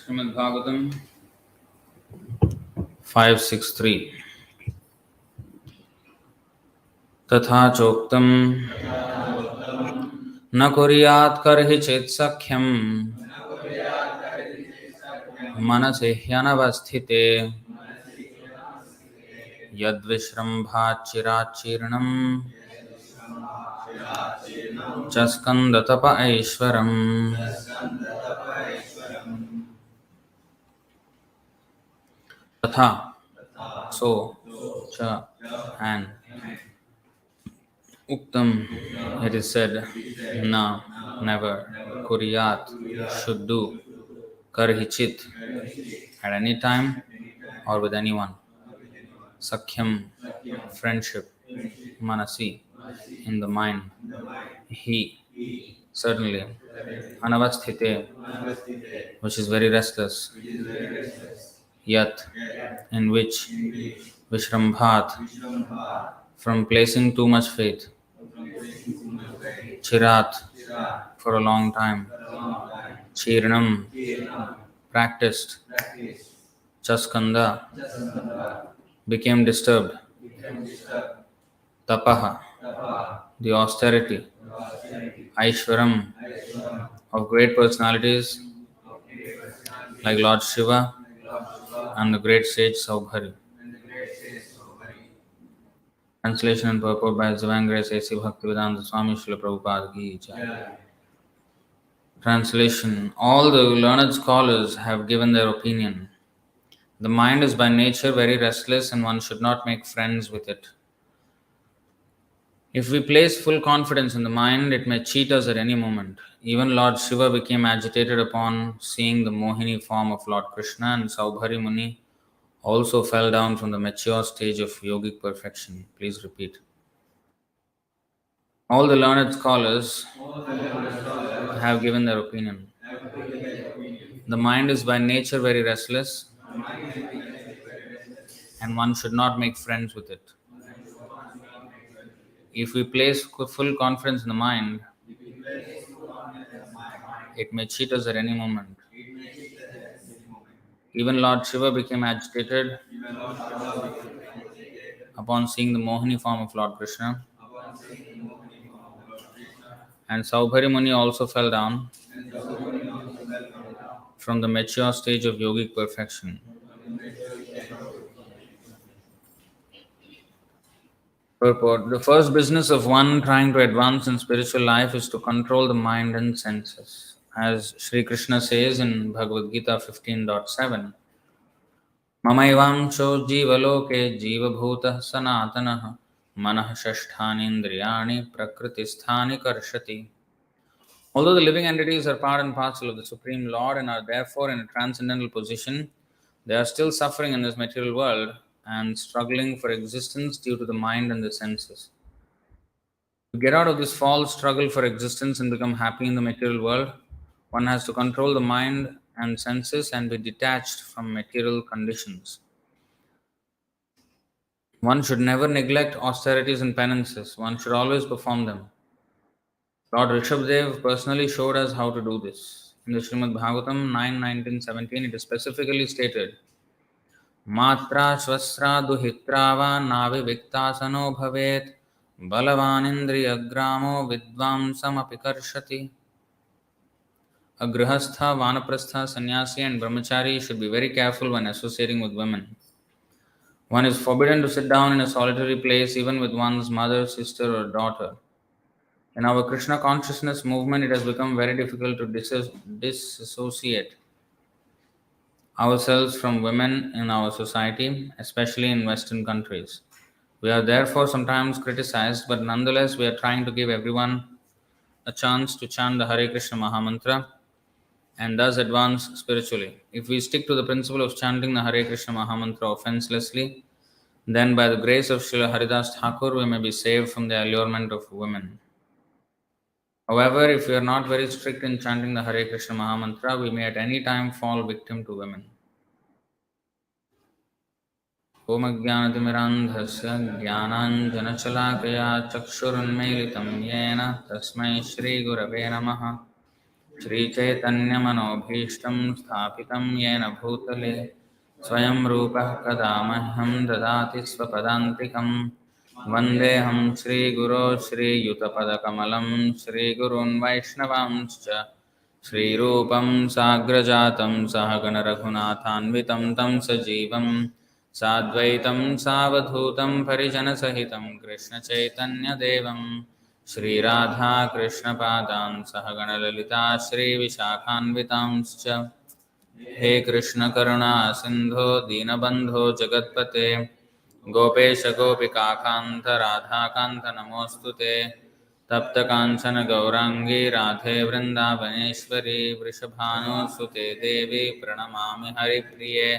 Srimad Bhagavatam 563 तथा चोक्तम न कुर्यात् कर्हि चेत् सख्यम मनसि ह्यनवस्थिते यद्विश्रम्भाच्चिराच्चीर्णं च स्कन्दतप ऐश्वरम्. तथा, so, cha, and uktam, it is said, na, never, kuryat, should do, karhichit, at any time or with anyone, sakhyam, friendship, manasi, in the mind, he, certainly, anavasthite, which is very restless, yat, in which, vishrambhat, from placing too much faith, chirat, for a long time, chirnam, practiced, chaskanda, became disturbed, tapaha, the austerity, aishwaram, of great personalities like Lord Shiva and the great sage Saubhari. Translation and purport by Divine Grace A.C. Bhaktivedanta Swami Srila Prabhupada Ki Jai. Translation. All the learned scholars have given their opinion. The mind is by nature very restless and one should not make friends with it. If we place full confidence in the mind, it may cheat us at any moment. Even Lord Shiva became agitated upon seeing the Mohini form of Lord Krishna, and Saubhari Muni also fell down from the mature stage of yogic perfection. Please repeat. All the learned scholars have given their opinion. The mind is by nature very restless, and one should not make friends with it. If we place full confidence in the mind, it may cheat us at any moment. Even Lord Shiva became agitated upon seeing the Mohini form of Lord Krishna, and Saubhari Muni also fell down from the mature stage of yogic perfection. Purport. The first business of one trying to advance in spiritual life is to control the mind and senses. As Sri Krishna says in Bhagavad Gita 15.7, Mamaivaamsho jivaloke jivabhutah sanatanah manah shashthani indriyani prakritisthani karshati. Although the living entities are part and parcel of the Supreme Lord and are therefore in a transcendental position, they are still suffering in this material world and struggling for existence due to the mind and the senses. To get out of this false struggle for existence and become happy in the material world, one has to control the mind and senses and be detached from material conditions. One should never neglect austerities and penances. One should always perform them. Lord Rishabhdev personally showed us how to do this. In the Srimad Bhagavatam 9.19.17, it is specifically stated, Matra swasra duhitrava navi viktasano bhavet balavanindriyagramo vidvamsam apikarshati. A grihastha, vanaprastha, sannyasi and brahmachari should be very careful when associating with women. One is forbidden to sit down in a solitary place even with one's mother, sister or daughter. In our Krishna consciousness movement, it has become very difficult to disassociate ourselves from women in our society, especially in Western countries. We are therefore sometimes criticized, but nonetheless we are trying to give everyone a chance to chant the Hare Kṛṣṇa Mahamantra and thus advance spiritually. If we stick to the principle of chanting the Hare Kṛṣṇa Mahamantra offenselessly, then by the grace of Srila Haridas Thakur, we may be saved from the allurement of women. However, if we are not very strict in chanting the Hare Kṛṣṇa Mahamantra, we may at any time fall victim to women. Om Ajnanatimirandhasya Jnananjanachalakaya Chakshurunmelitam Yena Tasmai Shri Gurave Namaha. श्रीचैतन्यमनोभीष्टं स्थापितं येन भूतले स्वयं रूपः कदा मह्यं ददाति स्वपदान्तिकं वन्देऽहं श्रीगुरो श्रीयुतपदकमलं श्रीगुरून् वैष्णवांश्च श्रीरूपं साग्रजातं सहगणरघुनाथान्वितं तं सजीवं साद्वैतं सावधूतं परिजनसहितं कृष्णचैतन्यदेवं श्रीराधाकृष्णपादान् सहगणललिता श्रीविशाखान्वितांश्च हे कृष्णकरुणा सिन्धो दीनबन्धो जगत्पते गोपेश गोपिकान्त राधाकान्त नमोऽस्तु ते तप्तकाञ्चन गौराङ्गी राधे वृन्दावनेश्वरी वृषभानुसुते देवी प्रणमामि हरिप्रिये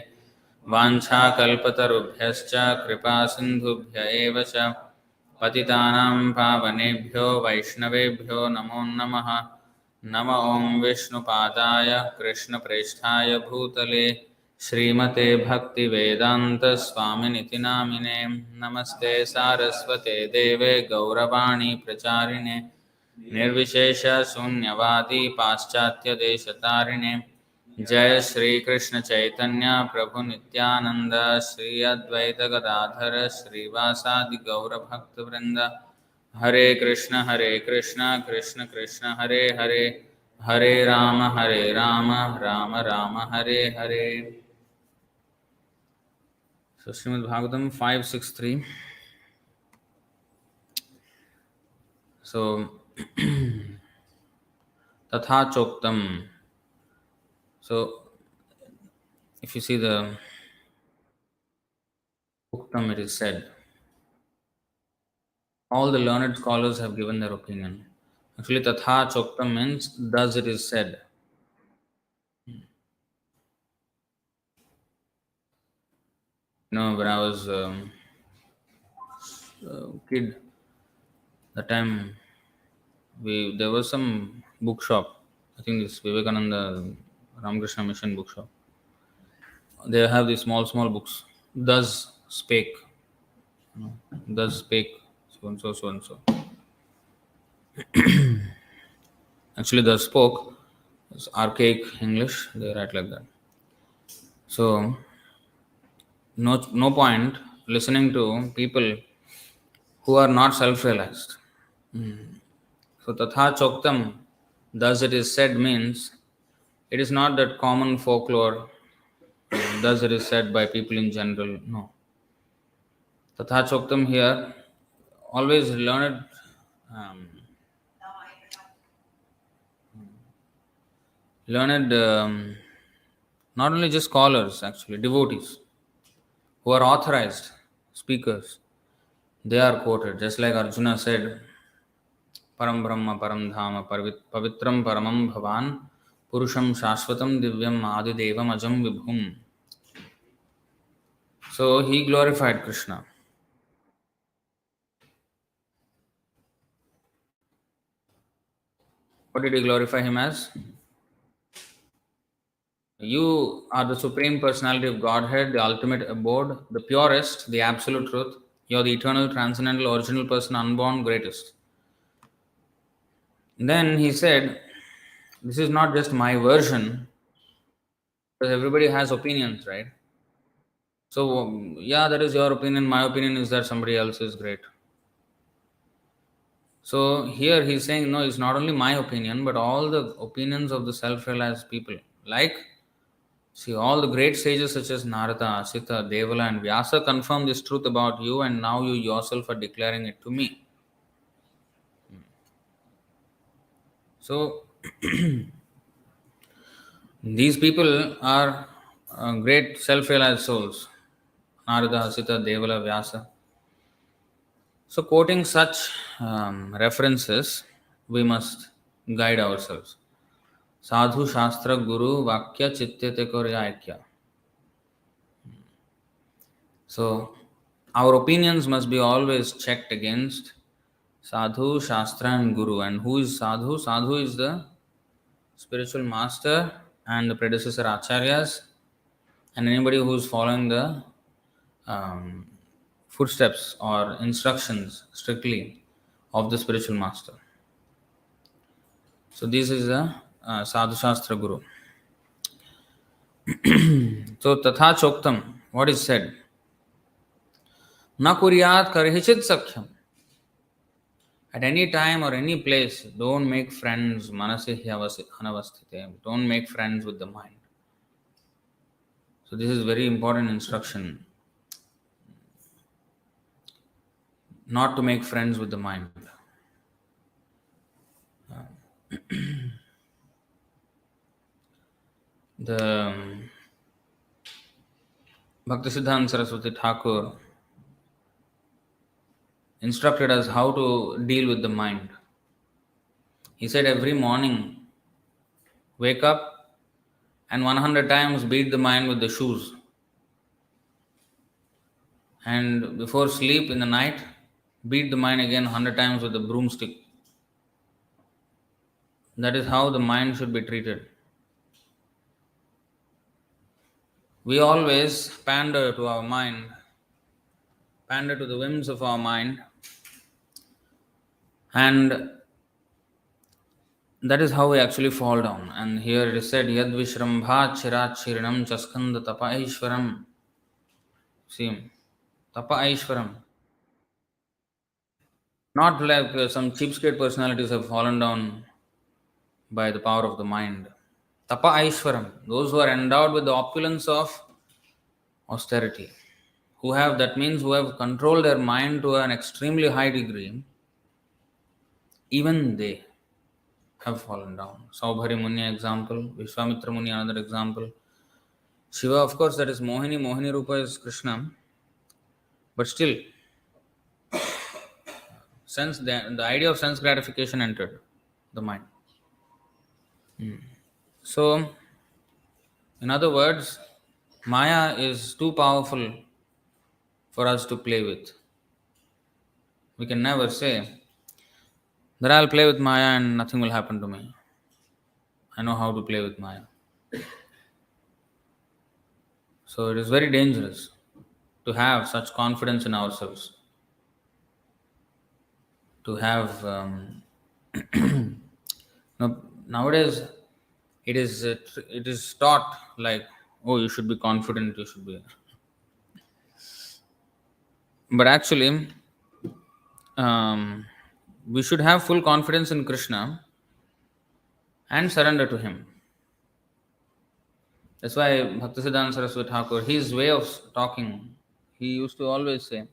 वाञ्छाकल्पतरुभ्यश्च कृपासिन्धुभ्य एव च पतितानां पावनेभ्यो वैष्णवेभ्यो नमो नमः नम ॐ विष्णुपादाय कृष्णप्रेष्ठाय भूतले श्रीमते भक्तिवेदान्तस्वामिनिति नामिने नमस्ते सारस्वते देवे गौरवाणी प्रचारिणे निर्विशेषशून्यवादी पाश्चात्यदेशतारिणे जय श्री कृष्ण चैतन्य प्रभु नित्यानंद श्री अद्वैत गदाधर श्रीवासादि गौरभक्तवृंद हरे Krishna Krishna Krishna Hare Hare Hare Ram Ram Ram Hare Hare. So Srimad Bhagavatam 563. So Tatha Choktam. So if you see the Uktam, it is said. All the learned scholars have given their opinion. Actually, Tatha Choktam means thus it is said. When I was a kid, that time there was some bookshop. I think this Vivekananda Ramakrishna Mission bookshop. They have these small books. Thus spake, thus spake, so and so, so and so. Actually, thus spoke is archaic English. They write like that. So no point listening to people who are not self-realized. So Tatha Choktam, thus it is said means it is not that common folklore, thus it is said by people in general. No. Tatha Choktam here, always um, learned not only just scholars, actually, devotees who are authorized speakers, they are quoted. Just like Arjuna said, Param Brahma Param Dhama Pavitram Paramam Bhavan Purusham Shashvatam Divyam Adidevam Ajam Vibhum. So he glorified Krishna. What did he glorify him as? You are the Supreme Personality of Godhead, the ultimate abode, the purest, the absolute truth. You are the eternal, transcendental, original person, unborn, greatest. Then he said, this is not just my version, because everybody has opinions, right? So, yeah, that is your opinion. My opinion is that somebody else is great. So, here he's saying, no, it's not only my opinion, but all the opinions of the self realized people. Like, see, all the great sages such as Narada, Sita, Devala, and Vyasa confirm this truth about you, and now you yourself are declaring it to me. So, these people are great self realized souls. Narada, Sita, Devala, Vyasa. So, quoting such references, we must guide ourselves. Sadhu Shastra Guru Vakya Chityate Koryaikya. So, our opinions must be always checked against Sadhu, Shastra, and Guru. And who is Sadhu? Sadhu is the spiritual master and the predecessor acharyas, and anybody who is following the um, footsteps or instructions strictly of the spiritual master. So this is the Sadhu Shastra Guru. So, Tatha Choktam, what is said? Na kuryat karhichit sakhyam. At any time or any place, don't make friends. Manasi anavastite. Don't make friends with the mind. So, this is very important instruction. Not to make friends with the mind. The Bhaktisiddhanta Saraswati Thakur instructed us how to deal with the mind. He said every morning, wake up and 100 times beat the mind with the shoes. And before sleep in the night, beat the mind again 100 times with the broomstick. That is how the mind should be treated. We always pander to our mind, pander to the whims of our mind, and that is how we actually fall down. And here it is said, Yad Vishrambha Chirat Chirinam Chaskanda Tapa Aishwaram. See, Tapa Aishwaram. Not like some cheapskate personalities have fallen down by the power of the mind. Tapa Aishwaram, those who are endowed with the opulence of austerity, that means who have controlled their mind to an extremely high degree, even they have fallen down. Saubhari Muni example, Vishwamitra Muni another example. Shiva, of course, that is Mohini. Mohini Rupa is Krishna. But still, the idea of sense gratification entered the mind. So, in other words, Maya is too powerful for us to play with. We can never say that I'll play with Maya and nothing will happen to me. I know how to play with Maya. So it is very dangerous to have such confidence in ourselves. To have nowadays it is taught like, oh, you should be confident, you should be. But actually, we should have full confidence in Krishna and surrender to Him. That's why Bhaktisiddhanta Saraswati Thakur, his way of talking, he used to always say,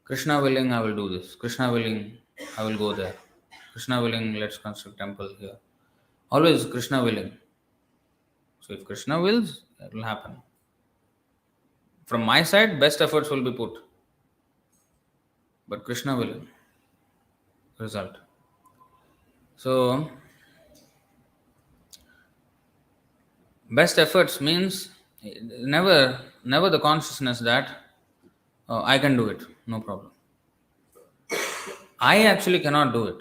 Krishna willing, I will do this. Krishna willing, I will go there. Krishna willing, let's construct temple here. Always Krishna willing. So if Krishna wills, it will happen. From my side, best efforts will be put. But Krishna willing. Result. So, best efforts means never the consciousness that I can do it, no problem. I actually cannot do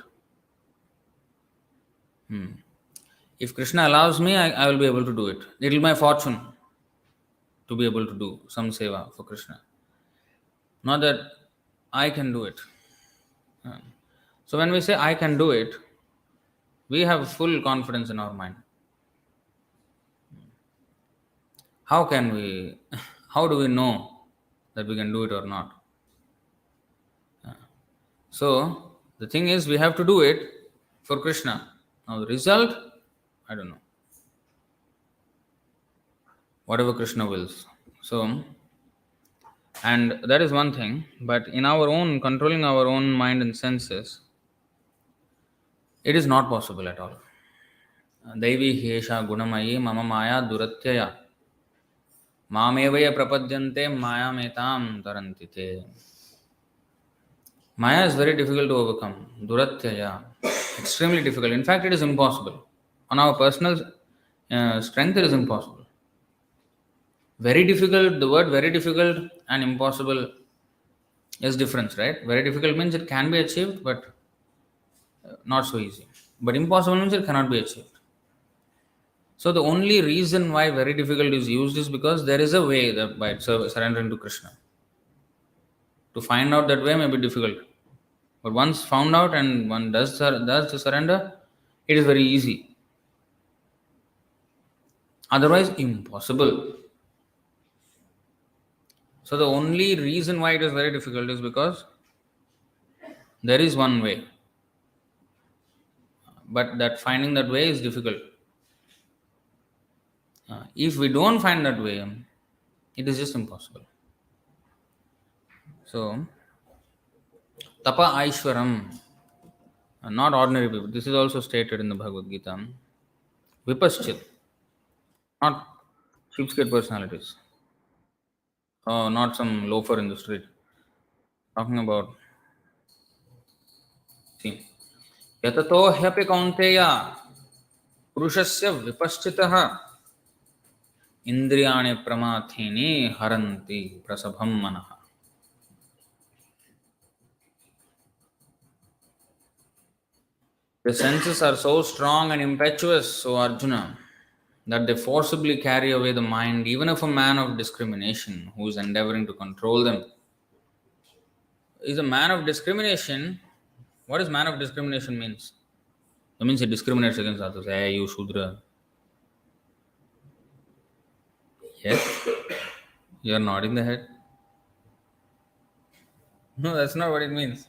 it. If Krishna allows me, I will be able to do it. It will be my fortune to be able to do some seva for Krishna. Not that I can do it. So when we say I can do it, we have full confidence in our mind. How do we know that we can do it or not? So the thing is, we have to do it for Krishna. Now the result, I don't know. Whatever Krishna wills. So, and that is one thing, but in controlling our own mind and senses, it is not possible at all. Daivi Hesha Gunamayi Mama Maya Duratyaya Mamevaya Prapadyante Maya Metam Tarantite. Maya is very difficult to overcome. Duratyaya, extremely difficult. In fact, it is impossible. On our personal strength, it is impossible. Very difficult, the word very difficult and impossible is difference, right? Very difficult means it can be achieved, but not so easy. But impossible means it cannot be achieved. So the only reason why very difficult is used is because there is a way that by surrendering to Krishna. To find out that way may be difficult. But once found out and one does the surrender, it is very easy. Otherwise, impossible. So, the only reason why it is very difficult is because there is one way, but that finding that way is difficult. If we don't find that way, it is just impossible. So, tapa aishwaram, not ordinary people. This is also stated in the Bhagavad Gita. Vipaschit, not cheapskate personalities. Oh, not some loafer in the street. Talking about, see, yatato hyapi kaunteya purushasya vipaschitah indriyani pramathini haranti prasabham manaha. The senses are so strong and impetuous, so Arjuna, that they forcibly carry away the mind, even of a man of discrimination who is endeavoring to control them. Is a man of discrimination? What does man of discrimination means? That means he discriminates against others. Hey, you Shudra. Yes, you are nodding the head. No, that's not what it means.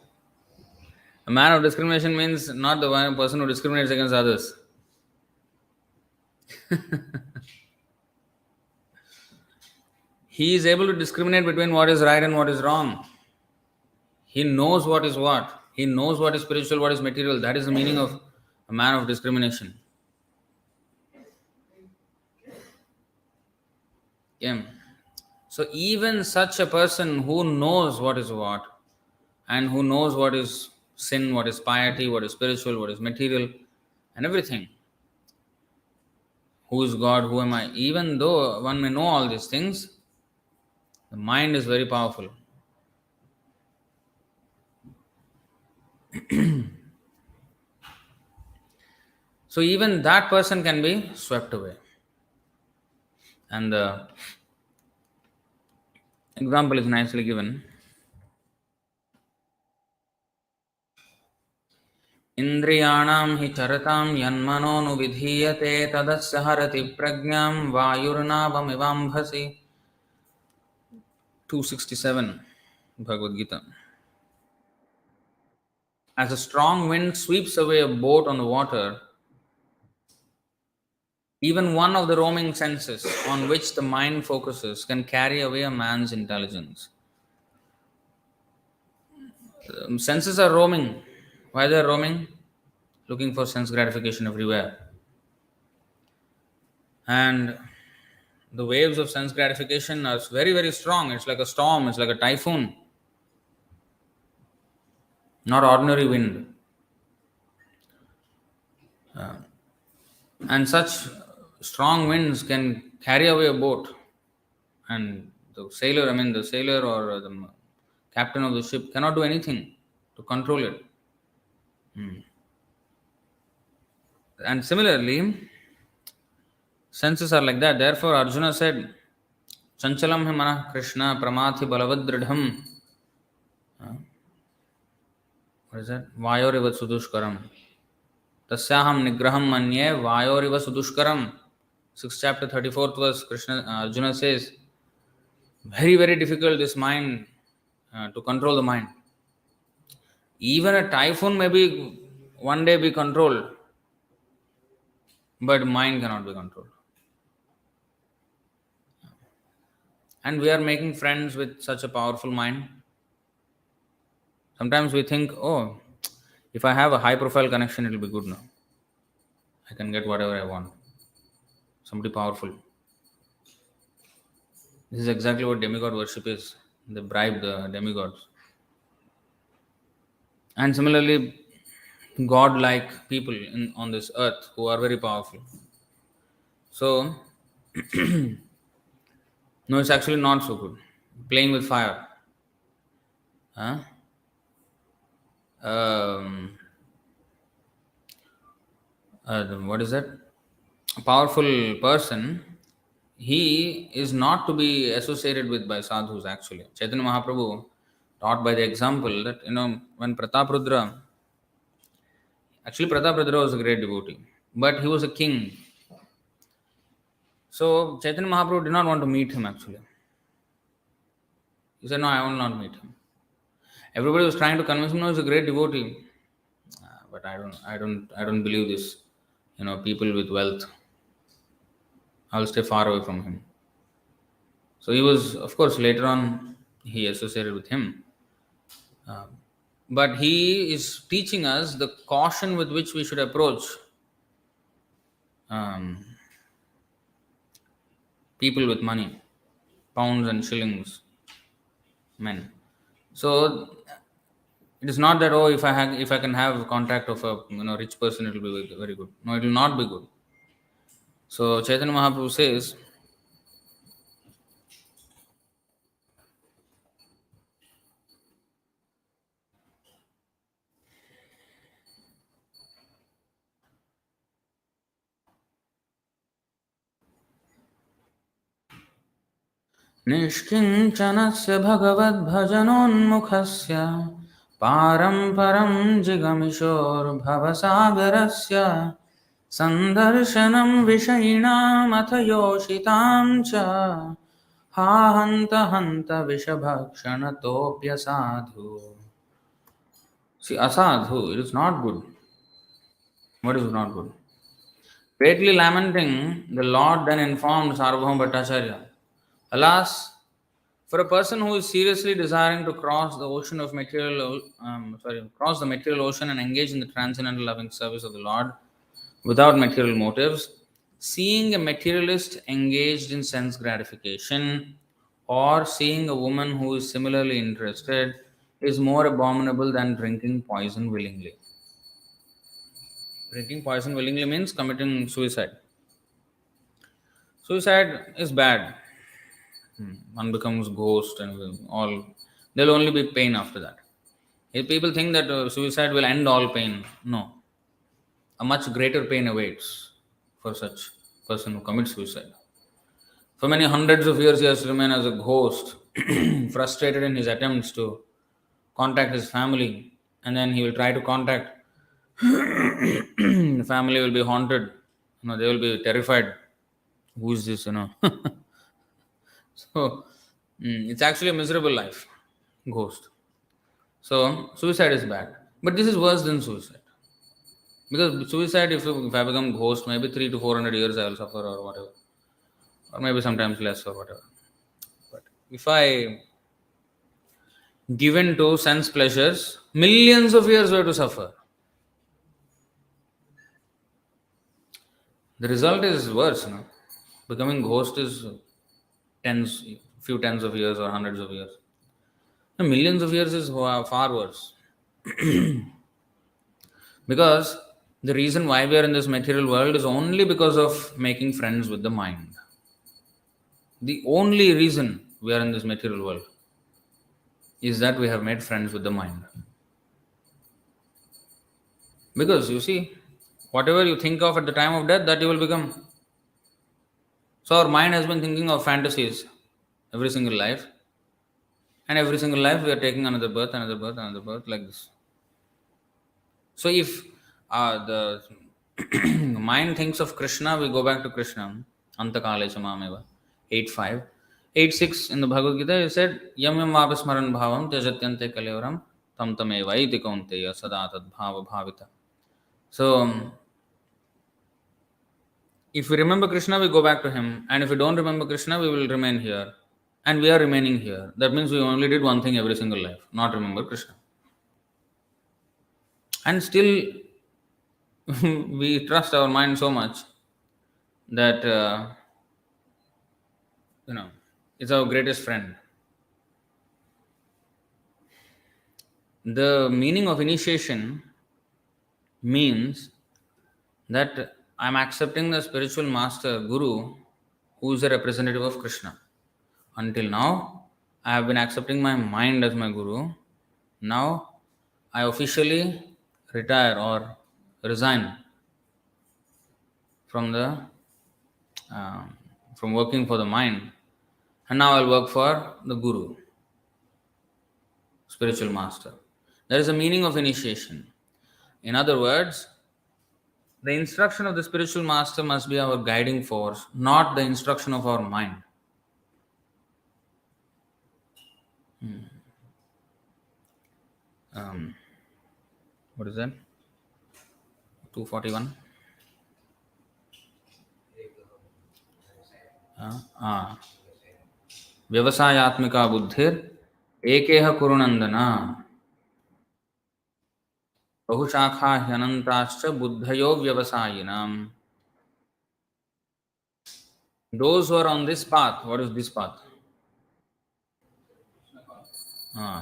A man of discrimination means not the one person who discriminates against others. He is able to discriminate between what is right and what is wrong. He knows what is what. He knows what is spiritual, what is material. That is the meaning of a man of discrimination. Yeah. So even such a person who knows what is what and who knows what is sin, what is piety, what is spiritual, what is material, and everything. Who is God? Who am I? Even though one may know all these things, the mind is very powerful. So even that person can be swept away. And the example is nicely given. Indriyanam hi charatam yanmano vidhiyate tadasya harati pragyam vayurnavam ivambhasi. 267 Bhagavad Gita. As a strong wind sweeps away a boat on the water, even one of the roaming senses on which the mind focuses can carry away a man's intelligence. Senses are roaming. Why they are roaming? Looking for sense gratification everywhere. And the waves of sense gratification are very, very strong. It's like a storm, it's like a typhoon, not ordinary wind. And such strong winds can carry away a boat. And the sailor or the captain of the ship cannot do anything to control it. And similarly, senses are like that. Therefore, Arjuna said, Chanchalam hi manah Krishna pramathi balavadridham. What is that? Vayorivat sudushkaram. Tasyaham nigraham manye vayoriva sudushkaram. 6th chapter, 34th verse, Arjuna says, very, very difficult this mind to control the mind. Even a typhoon may be one day be controlled, but mind cannot be controlled. And we are making friends with such a powerful mind. Sometimes we think, oh, if I have a high profile connection, it will be good now. I can get whatever I want. Somebody powerful. This is exactly what demigod worship is. They bribe the demigods. And similarly, God-like people on this earth who are very powerful. So, no, it's actually not so good. Playing with fire. Huh? What is that? A powerful person, he is not to be associated with by sadhus actually. Chaitanya Mahaprabhu taught by the example that, when Pratap Rudra was a great devotee, but he was a king. So Chaitanya Mahaprabhu did not want to meet him actually. He said, "No, I will not meet him." Everybody was trying to convince him, "No, he's a great devotee." But I don't believe this. People with wealth, I'll stay far away from him. So he was, of course, later on he associated with him. But he is teaching us the caution with which we should approach um, people with money, pounds and shillings, men. So it is not that, oh, if I can have contact of a rich person, it will be very, very good. No, it will not be good. So Chaitanya Mahaprabhu says, निष्किञ्चनस्य भगवद्भजनोन्मुखस्य पारम्परं जिगमिषोर्भवसागरस्य सन्दर्शनं विषयिणामथ योषितां च हा हन्त हन्त विषभक्षणतोऽप्यसाधु. See, asadhu, it is not good. What is not good? Greatly lamenting, the Lord then informed Sarvabhauma Bhattacharya, "Alas, for a person who is seriously desiring to cross the ocean of cross the material ocean and engage in the transcendental loving service of the Lord without material motives, seeing a materialist engaged in sense gratification or seeing a woman who is similarly interested is more abominable than drinking poison willingly." Drinking poison willingly means committing suicide. Suicide is bad. One becomes ghost and all. There'll only be pain after that. If people think that suicide will end all pain, no. A much greater pain awaits for such person who commits suicide. For many hundreds of years, he has to remain as a ghost, frustrated in his attempts to contact his family, and then he will try to contact. The family will be haunted. They will be terrified. Who is this? So it's actually a miserable life, ghost. So suicide is bad, but this is worse than suicide because suicide, if I become ghost, maybe 300 to 400 years I will suffer or whatever, or maybe sometimes less or whatever. But if I given to sense pleasures, millions of years were to suffer. The result is worse. Becoming ghost is few tens of years or hundreds of years. Millions of years is far worse. Because the reason why we are in this material world is only because of making friends with the mind. The only reason we are in this material world is that we have made friends with the mind. Because you see, whatever you think of at the time of death, that you will become. So our mind has been thinking of fantasies every single life. And every single life we are taking another birth, another birth, another birth, like this. So if the mind thinks of Krishna, we go back to Krishna. Antakale Chamameva. 8.5. 8.6 in the Bhagavad Gita, he said, Yam yam vapasmaran bhavam tyajatyante kalevaram tam tameva iti kaunteya sada tad bhava bhavita. So, if we remember Krishna, we go back to him. And if we don't remember Krishna, we will remain here. And we are remaining here. That means we only did one thing every single life, not remember Krishna. And still, we trust our mind so much that, it's our greatest friend. The meaning of initiation means that I'm accepting the spiritual master, Guru, who is a representative of Krishna. Until now, I have been accepting my mind as my Guru. Now, I officially retire or resign from the from working for the mind, and now I'll work for the Guru, spiritual master. There is a meaning of initiation. In other words, The instruction of the spiritual master must be our guiding force, not the instruction of our mind. Um, what is that? 241. व्यवसायात्मिका बुद्धिर एकेह कुरुनंदना बहुशाखा ह्यनंताश्च बुद्धयो व्यवसायिनाम. Those who are on this path, what is this path?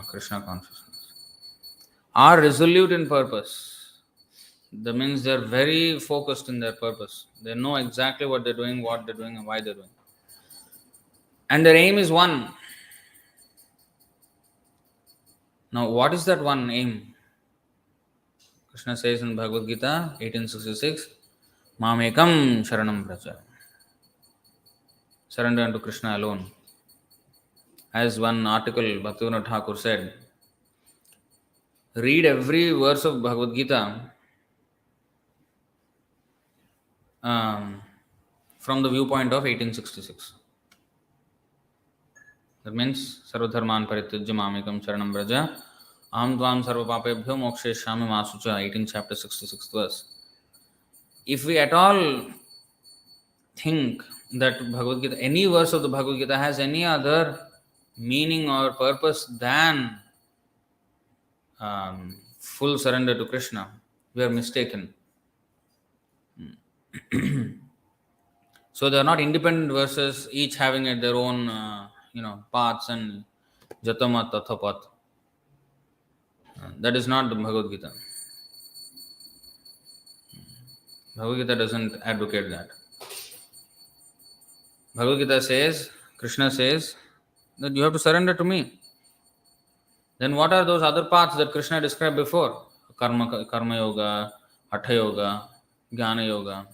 Krishna consciousness. Are resolute in purpose. That means they are very focused in their purpose. They know exactly what they're doing, and why they're doing. And their aim is one. Now, what is that one aim? Krishna says in Bhagavad Gita 1866, Mamekam Sharanam Pracha. Surrender unto Krishna alone. As one article Bhaktivinoda Thakur said, read every verse of Bhagavad Gita from the viewpoint of 1866. That means, Sarvadharman Parityajya Mamekam Sharanam Vraja Aham Tvam Sarva Papebhyo Moksheshyami Masucha, 18th chapter 66th verse. If we at all think that Bhagavad Gita, any verse of the Bhagavad Gita has any other meaning or purpose than full surrender to Krishna, we are mistaken. So they are not independent verses, each having their own paths and jatamat tathapat. That is not the Bhagavad Gita. Bhagavad Gita doesn't advocate that. Bhagavad Gita says, Krishna says that you have to surrender to me. Then what are those other paths that Krishna described before? Karma yoga, Hatha yoga, Jnana yoga,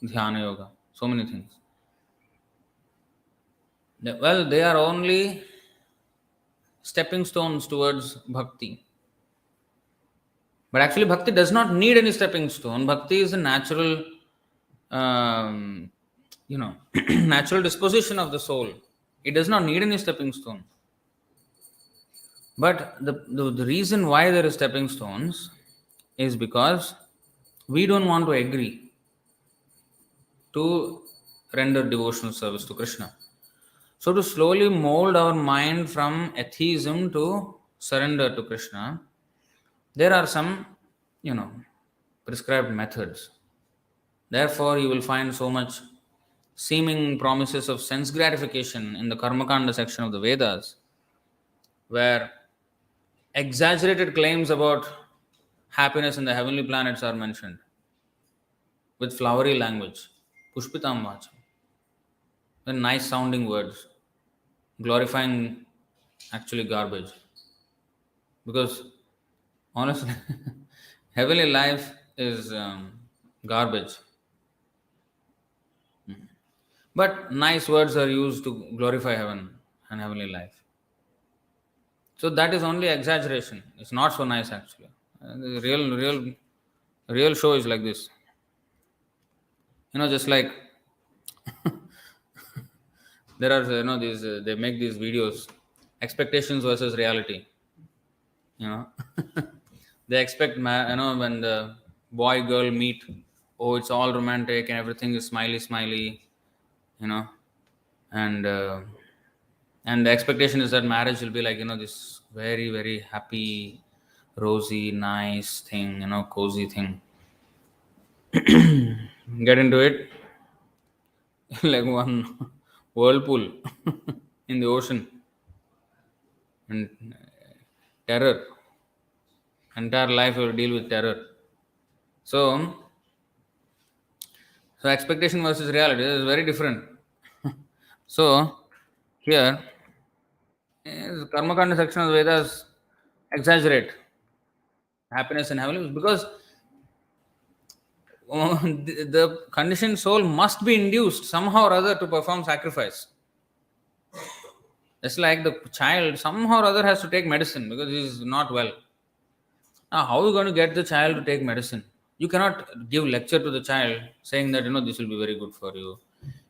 Dhyana yoga, so many things. Well, they are only stepping stones towards bhakti. But actually, bhakti does not need any stepping stone. Bhakti is a natural, natural disposition of the soul. It does not need any stepping stone. But the reason why there are stepping stones is because we don't want to agree to render devotional service to Krishna. So to slowly mold our mind from atheism to surrender to Krishna, there are some, prescribed methods. Therefore, you will find so much seeming promises of sense gratification in the Karmakanda section of the Vedas, where exaggerated claims about happiness in the heavenly planets are mentioned with flowery language, pushpitam vacham, with nice sounding words, glorifying actually garbage. Because honestly, heavenly life is garbage. But nice words are used to glorify heaven and heavenly life. So that is only exaggeration. It's not so nice actually. The real show is like this. Just like there are these they make these videos, expectations versus reality. They expect when the boy girl meet, oh, it's all romantic and everything is smiley, and the expectation is that marriage will be like this very very happy, rosy, nice thing, cozy thing. Get into it like one whirlpool in the ocean, and terror. Entire life will deal with terror. So expectation versus reality is very different. So here, Karmakanda section of the Vedas exaggerate happiness and heavenly because the conditioned soul must be induced somehow or other to perform sacrifice. It's like the child somehow or other has to take medicine because he is not well. Now, how are you going to get the child to take medicine? You cannot give lecture to the child saying that this will be very good for you.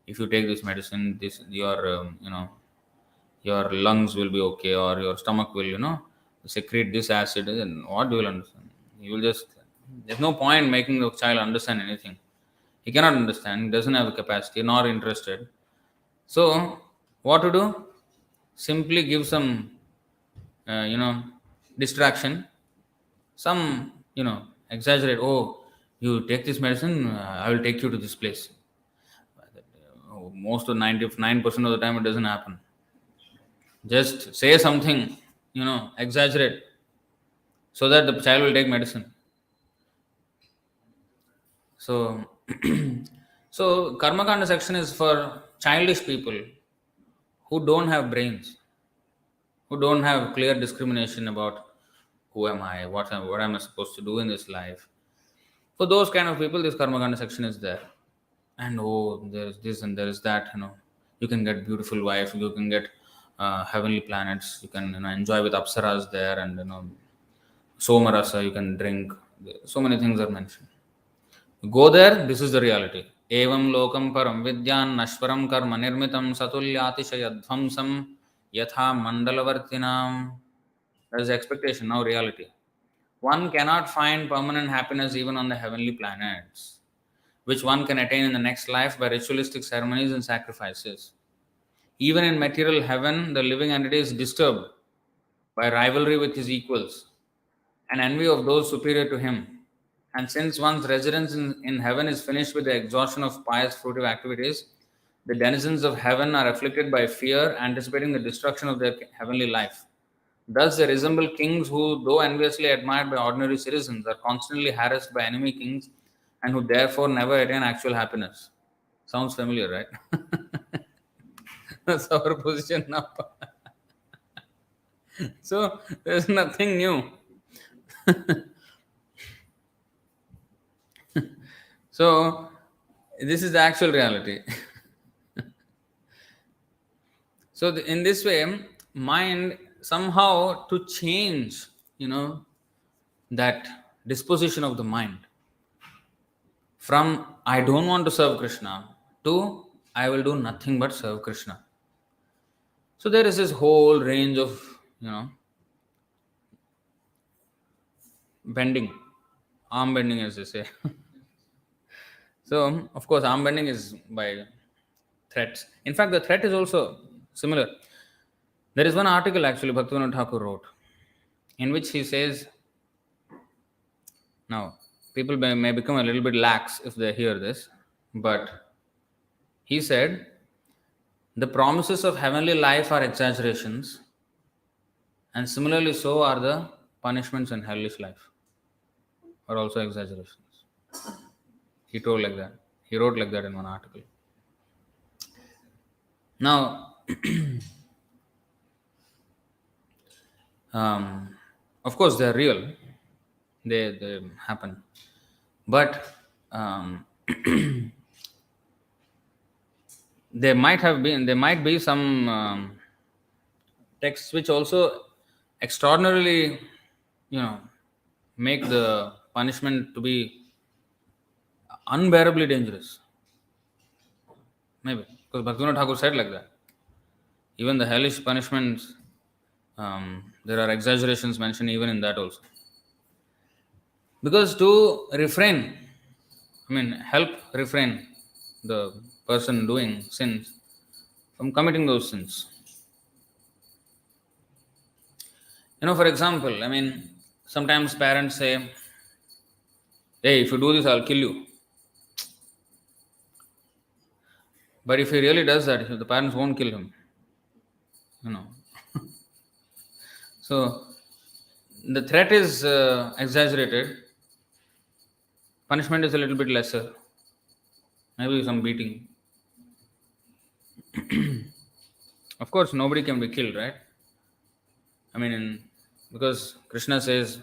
If you take this medicine, this your your lungs will be okay, or your stomach will secrete this acid. And what do you understand? You will just There's no point making the child understand anything. He cannot understand. He doesn't have the capacity, nor interested. So what to do? Simply give some distraction. Some exaggerate. Oh, you take this medicine, I will take you to this place. Most of 99% of the time it doesn't happen. Just say something, exaggerate, so that the child will take medicine. So so karma kanda section is for childish people who don't have brains, who don't have clear discrimination about who am I, what am I supposed to do in this life. For those kind of people, this karma kanda section is there. And oh, there's this and there is that. You can get beautiful wife, you can get heavenly planets, you can enjoy with apsaras there, and somarasa you can drink. So many things are mentioned. Go there, this is the reality. Evam lokam param vidyan nashvaram karma nirmitam satulyatishayadvamsam yatha mandalavartinam. That is the expectation, now reality. One cannot find permanent happiness even on the heavenly planets, which one can attain in the next life by ritualistic ceremonies and sacrifices. Even in material heaven, the living entity is disturbed by rivalry with his equals and envy of those superior to him. And since one's residence in heaven is finished with the exhaustion of pious fruitive activities, the denizens of heaven are afflicted by fear, anticipating the destruction of their heavenly life. Thus, they resemble kings who, though enviously admired by ordinary citizens, are constantly harassed by enemy kings and who therefore never attain actual happiness. Sounds familiar, right? That's our position now. So, there's nothing new. So, this is the actual reality. So, in this way, mind somehow to change, that disposition of the mind from I don't want to serve Krishna to I will do nothing but serve Krishna. So, there is this whole range of, bending, arm bending, as they say. So, of course, arm bending is by threats. In fact, the threat is also similar. There is one article actually Bhaktivinoda Thakur wrote, in which he says, now people may become a little bit lax if they hear this, but he said, the promises of heavenly life are exaggerations, and similarly so are the punishments in hellish life, are also exaggerations. He told like that. He wrote like that in one article. Now, of course, they are real. They happen. But there might be some texts which also extraordinarily, make the punishment to be unbearably dangerous. Maybe. Because Bhaktivinoda Thakur said like that. Even the hellish punishments, there are exaggerations mentioned even in that also. Because to refrain, help refrain the person doing sins from committing those sins. For example, sometimes parents say, hey, if you do this, I'll kill you. But if he really does that, the parents won't kill him. So, the threat is exaggerated. Punishment is a little bit lesser. Maybe some beating. Of course, nobody can be killed, right? Because Krishna says,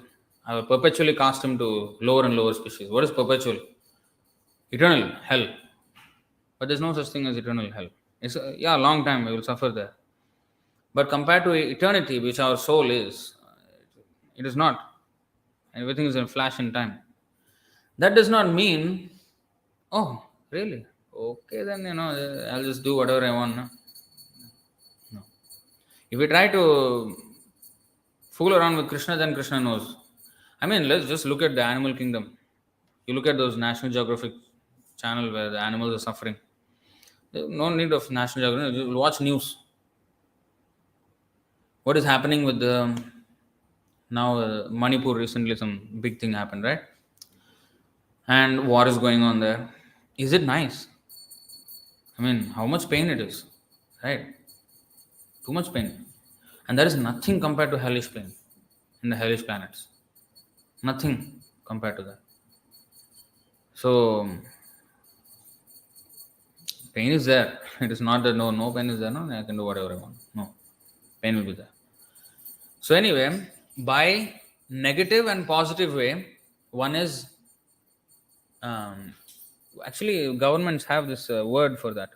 I will perpetually cast him to lower and lower species. What is perpetual? Eternal hell. But there's no such thing as eternal hell. It's a long time we will suffer there. But compared to eternity, which our soul is, it is not. Everything is a flash in time. That does not mean, oh, really? Okay, then, I'll just do whatever I want. No? No. If we try to fool around with Krishna, then Krishna knows. I mean, let's just look at the animal kingdom. You look at those National Geographic channel where the animals are suffering. There's no need of National Geographic. You watch news. What is happening with the now Manipur recently? Some big thing happened, right? And war is going on there. Is it nice? I mean, how much pain it is, right? Too much pain. And there is nothing compared to hellish pain in the hellish planets. Nothing compared to that. So, pain is there. It is not that no pain is there, no, I can do whatever I want. No, pain will be there. So, anyway, by negative and positive way, one is actually governments have this word for that.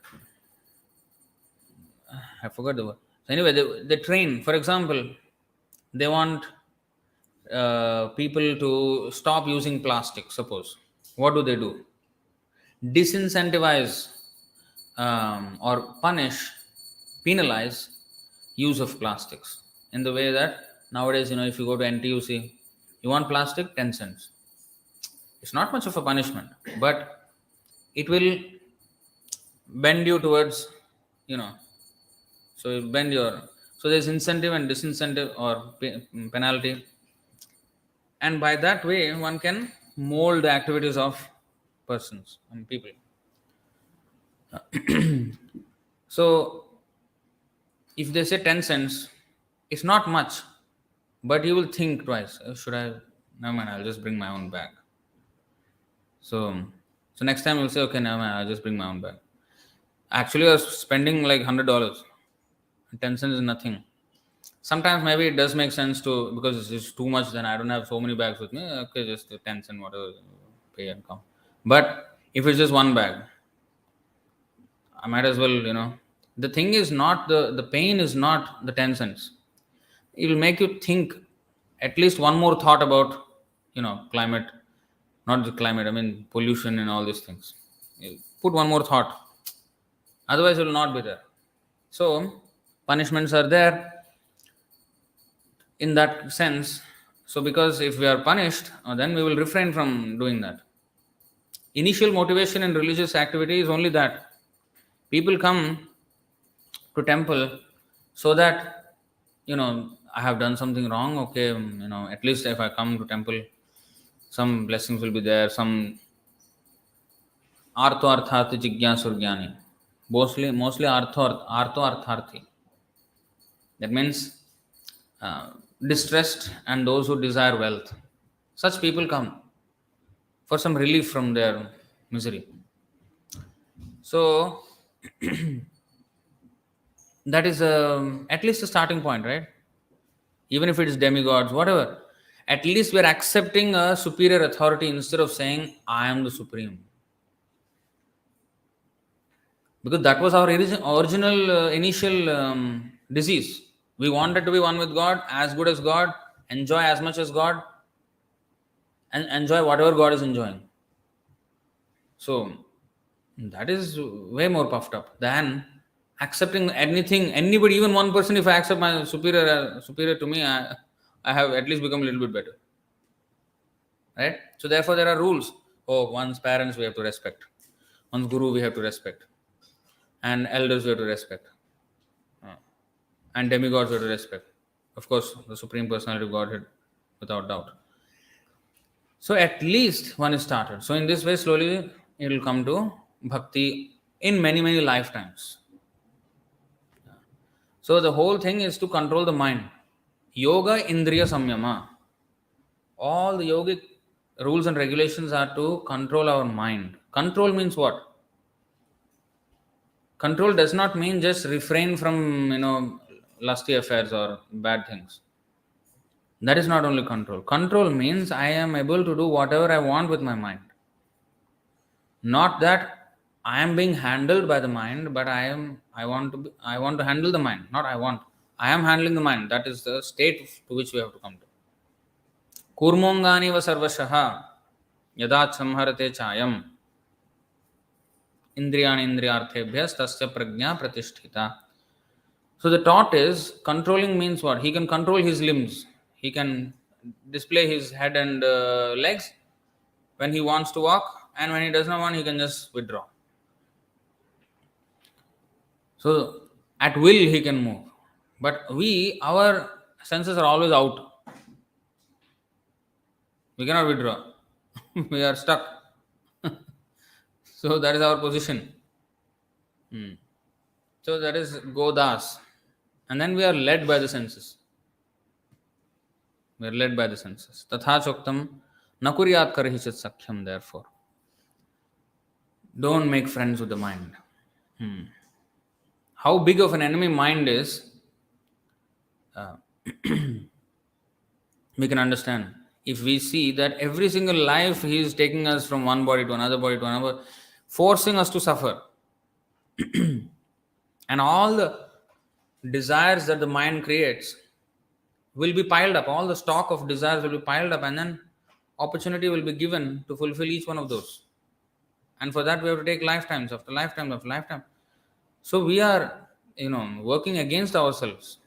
I forgot the word. So anyway, they train. For example, they want people to stop using plastic. Suppose, what do? Disincentivize or punish, penalize use of plastics in the way that nowadays, if you go to NTUC, you want plastic, 10 cents. It's not much of a punishment, but it will bend you towards, you know, so you bend your, so there's incentive and disincentive or penalty, and by that way one can mold the activities of persons and people. So if they say 10 cents, it's not much, but you will think twice. Should I? No man, I'll just bring my own bag. So next time you'll say, okay, no man, I'll just bring my own bag. Actually, you're spending like $100. 10 cents is nothing. Sometimes maybe it does make sense to, because it's too much, then I don't have so many bags with me. Okay, just 10 cents, whatever, pay and come. But if it's just one bag, I might as well, The thing is not the pain is not the 10 cents. It will make you think at least one more thought about, climate, not the climate, I mean, pollution and all these things. You put one more thought. Otherwise, it will not be there. So, punishments are there in that sense. So, because if we are punished, then we will refrain from doing that. Initial motivation in religious activity is only that people come to temple so that, I have done something wrong. Okay, at least if I come to temple, some blessings will be there. Some artho artharthi jigyasur jnani. Mostly artho artharthi. That means distressed and those who desire wealth. Such people come for some relief from their misery. So that is at least a starting point, right? Even if it is demigods, whatever. At least we are accepting a superior authority instead of saying, I am the supreme. Because that was our original initial disease. We wanted to be one with God, as good as God, enjoy as much as God, and enjoy whatever God is enjoying. So that is way more puffed up than accepting anything, anybody, even one person. If I accept my superior to me, I have at least become a little bit better, right? So therefore, there are rules. Oh, one's parents we have to respect, one's guru we have to respect, and elders we have to respect, and demigods we have to respect. Of course, the supreme personality of Godhead, without doubt. So at least one is started. So in this way, slowly it will come to bhakti in many lifetimes. So the whole thing is to control the mind. Yoga Indriya Samyama. All the yogic rules and regulations are to control our mind. Control means what? Control does not mean just refrain from, lusty affairs or bad things. That is not only control. Control means I am able to do whatever I want with my mind. Not that I am being handled by the mind, but I want to handle the mind. Not I want. I am handling the mind. That is the state to which we have to come to. Kurmongani va sarvashaha. Yadat samharate chayam indriyani indriyarthebhyas tasya prajna pratisthita. So the thought is controlling means what? He can control his limbs. He can display his head and legs when he wants to walk, and when he does not want, he can just withdraw. So at will he can move. But our senses are always out. We cannot withdraw. We are stuck. So that is our position. So that is Godas. And then we are led by the senses. We are led by the senses. Tatha choktam nakuryat karhichit sakhyam, therefore. Don't make friends with the mind. How big of an enemy mind is, uh, we can understand. If we see that every single life he is taking us from one body to another, forcing us to suffer. And all the desires that the mind creates will be piled up. All the stock of desires will be piled up, and then opportunity will be given to fulfill each one of those. And for that, we have to take lifetimes after lifetime after lifetime. So we are, working against ourselves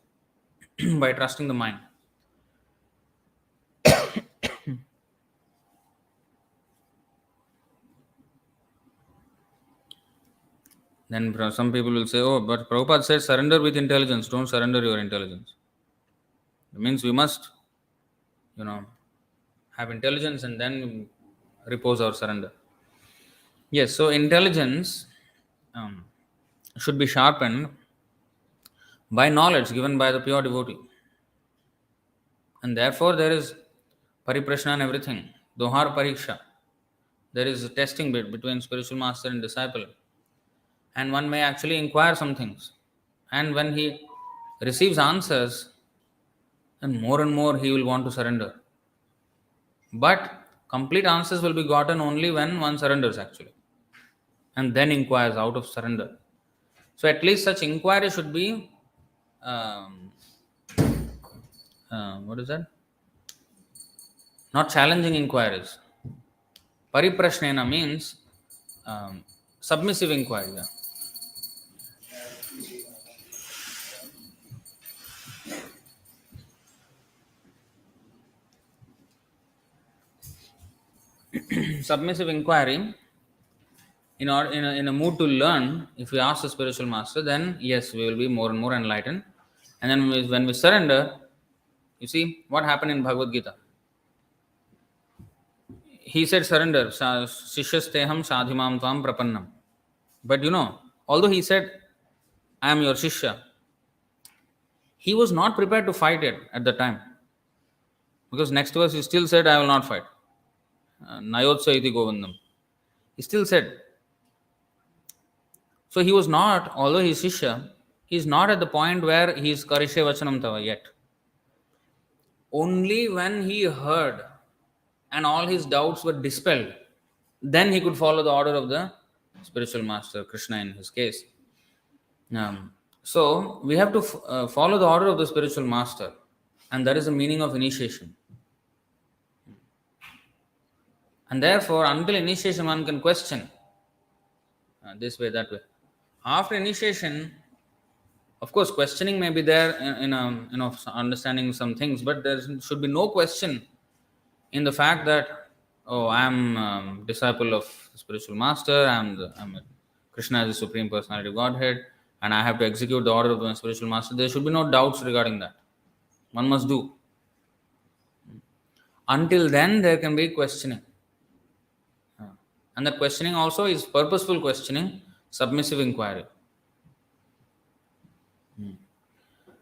by trusting the mind. Then some people will say, oh, but Prabhupada said surrender with intelligence, don't surrender your intelligence. It means we must, have intelligence and then repose our surrender. Yes, so intelligence should be sharpened by knowledge given by the pure devotee. And therefore there is pariprashna and everything. Dohar pariksha. There is a testing bit between spiritual master and disciple. And one may actually inquire some things. And when he receives answers, then more and more he will want to surrender. But complete answers will be gotten only when one surrenders actually. And then inquires out of surrender. So at least such inquiry should be, what is that? Not challenging inquiries. Pariprashnena means submissive inquiry. Yeah. Submissive inquiry, in a mood to learn, if we ask the spiritual master, then yes, we will be more and more enlightened. And then when we surrender, you see what happened in Bhagavad Gita. He said surrender, Shishyasteham sadhimam tvam prapannam. But although he said, I am your Shishya, he was not prepared to fight it at the time. Because next verse he still said, I will not fight. Nayotsa iti govindam. He still said. So he was not, although he is Shishya, he is not at the point where he is Karishe Vachanam Tava yet. Only when he heard and all his doubts were dispelled, then he could follow the order of the spiritual master, Krishna in his case. So we have to follow the order of the spiritual master, and that is the meaning of initiation. And therefore, until initiation, one can question this way, that way. After initiation, of course, questioning may be there in understanding some things, but there should be no question in the fact that, oh, I am disciple of spiritual master, Krishna is the Supreme Personality of Godhead, and I have to execute the order of the spiritual master. There should be no doubts regarding that. One must do. Until then, there can be questioning. And that questioning also is purposeful questioning, submissive inquiry.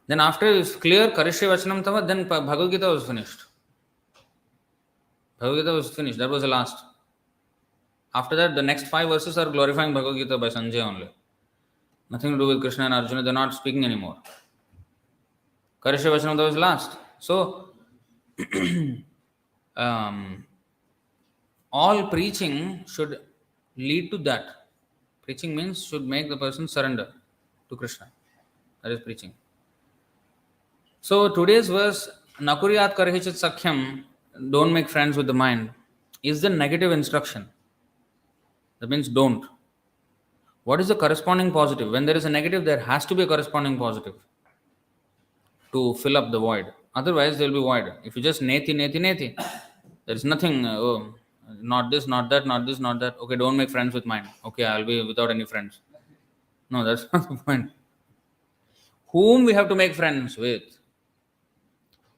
Then after it is clear, Karishe Vachanam Tava, then Bhagavad Gita was finished. Bhagavad Gita was finished. That was the last. After that, the next 5 verses are glorifying Bhagavad Gita by Sanjay only. Nothing to do with Krishna and Arjuna. They are not speaking anymore. Karishe Vachanam Tava is last. So, all preaching should lead to that. Preaching means should make the person surrender to Krishna. That is preaching. So today's verse, Nakuryat Karhichit Sakhyam, don't make friends with the mind. is the negative instruction. That means don't. What is the corresponding positive? When there is a negative, there has to be a corresponding positive to fill up the void. Otherwise, there will be void. If you just neti, neti, neti, there is nothing. Oh, not this, not that, not this, not that. Okay, don't make friends with mine. Okay, I'll be without any friends. No, that's not the point. Whom we have to make friends with?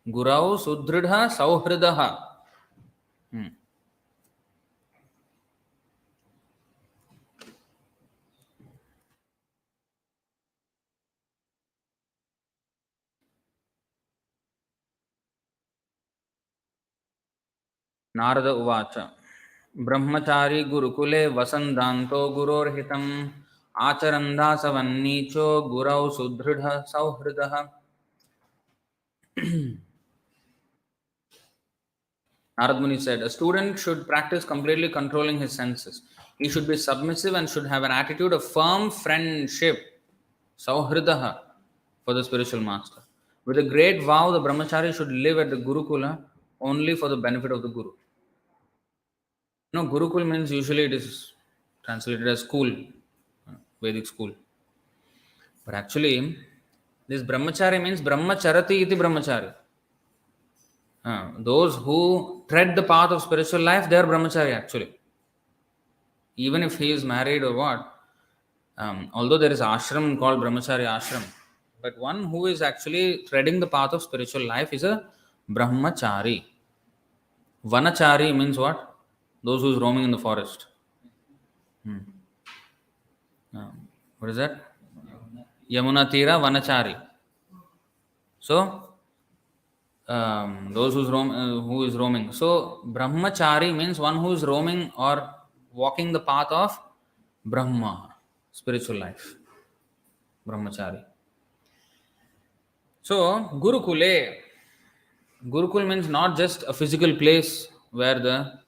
Gurau Sudridha Sauhridaha. Hmm. Narada Uvacha. Brahmachari Gurukule Vasandanto Gurorhitam Acharanda Savannicho Gurau Sudridha Sauhridaha. Narad Muni said, a student should practice completely controlling his senses. He should be submissive and should have an attitude of firm friendship, sauhridaha, for the spiritual master. With a great vow, the brahmachari should live at the gurukula only for the benefit of the guru. No, gurukul means usually it is translated as school, Vedic school. But actually, this brahmachari means brahmacharati iti brahmachari. Those who tread the path of spiritual life, they are brahmachari actually. Even if he is married or what, although there is ashram called brahmachari ashram, but one who is actually treading the path of spiritual life is a brahmachari. Vanachari means what? Those who is roaming in the forest. What is that? Yamuna Tira Vanachari. So, those who is roaming. So, brahmachari means one who is roaming or walking the path of Brahma, spiritual life. Brahmachari. So, Gurukule. Gurukul means not just a physical place where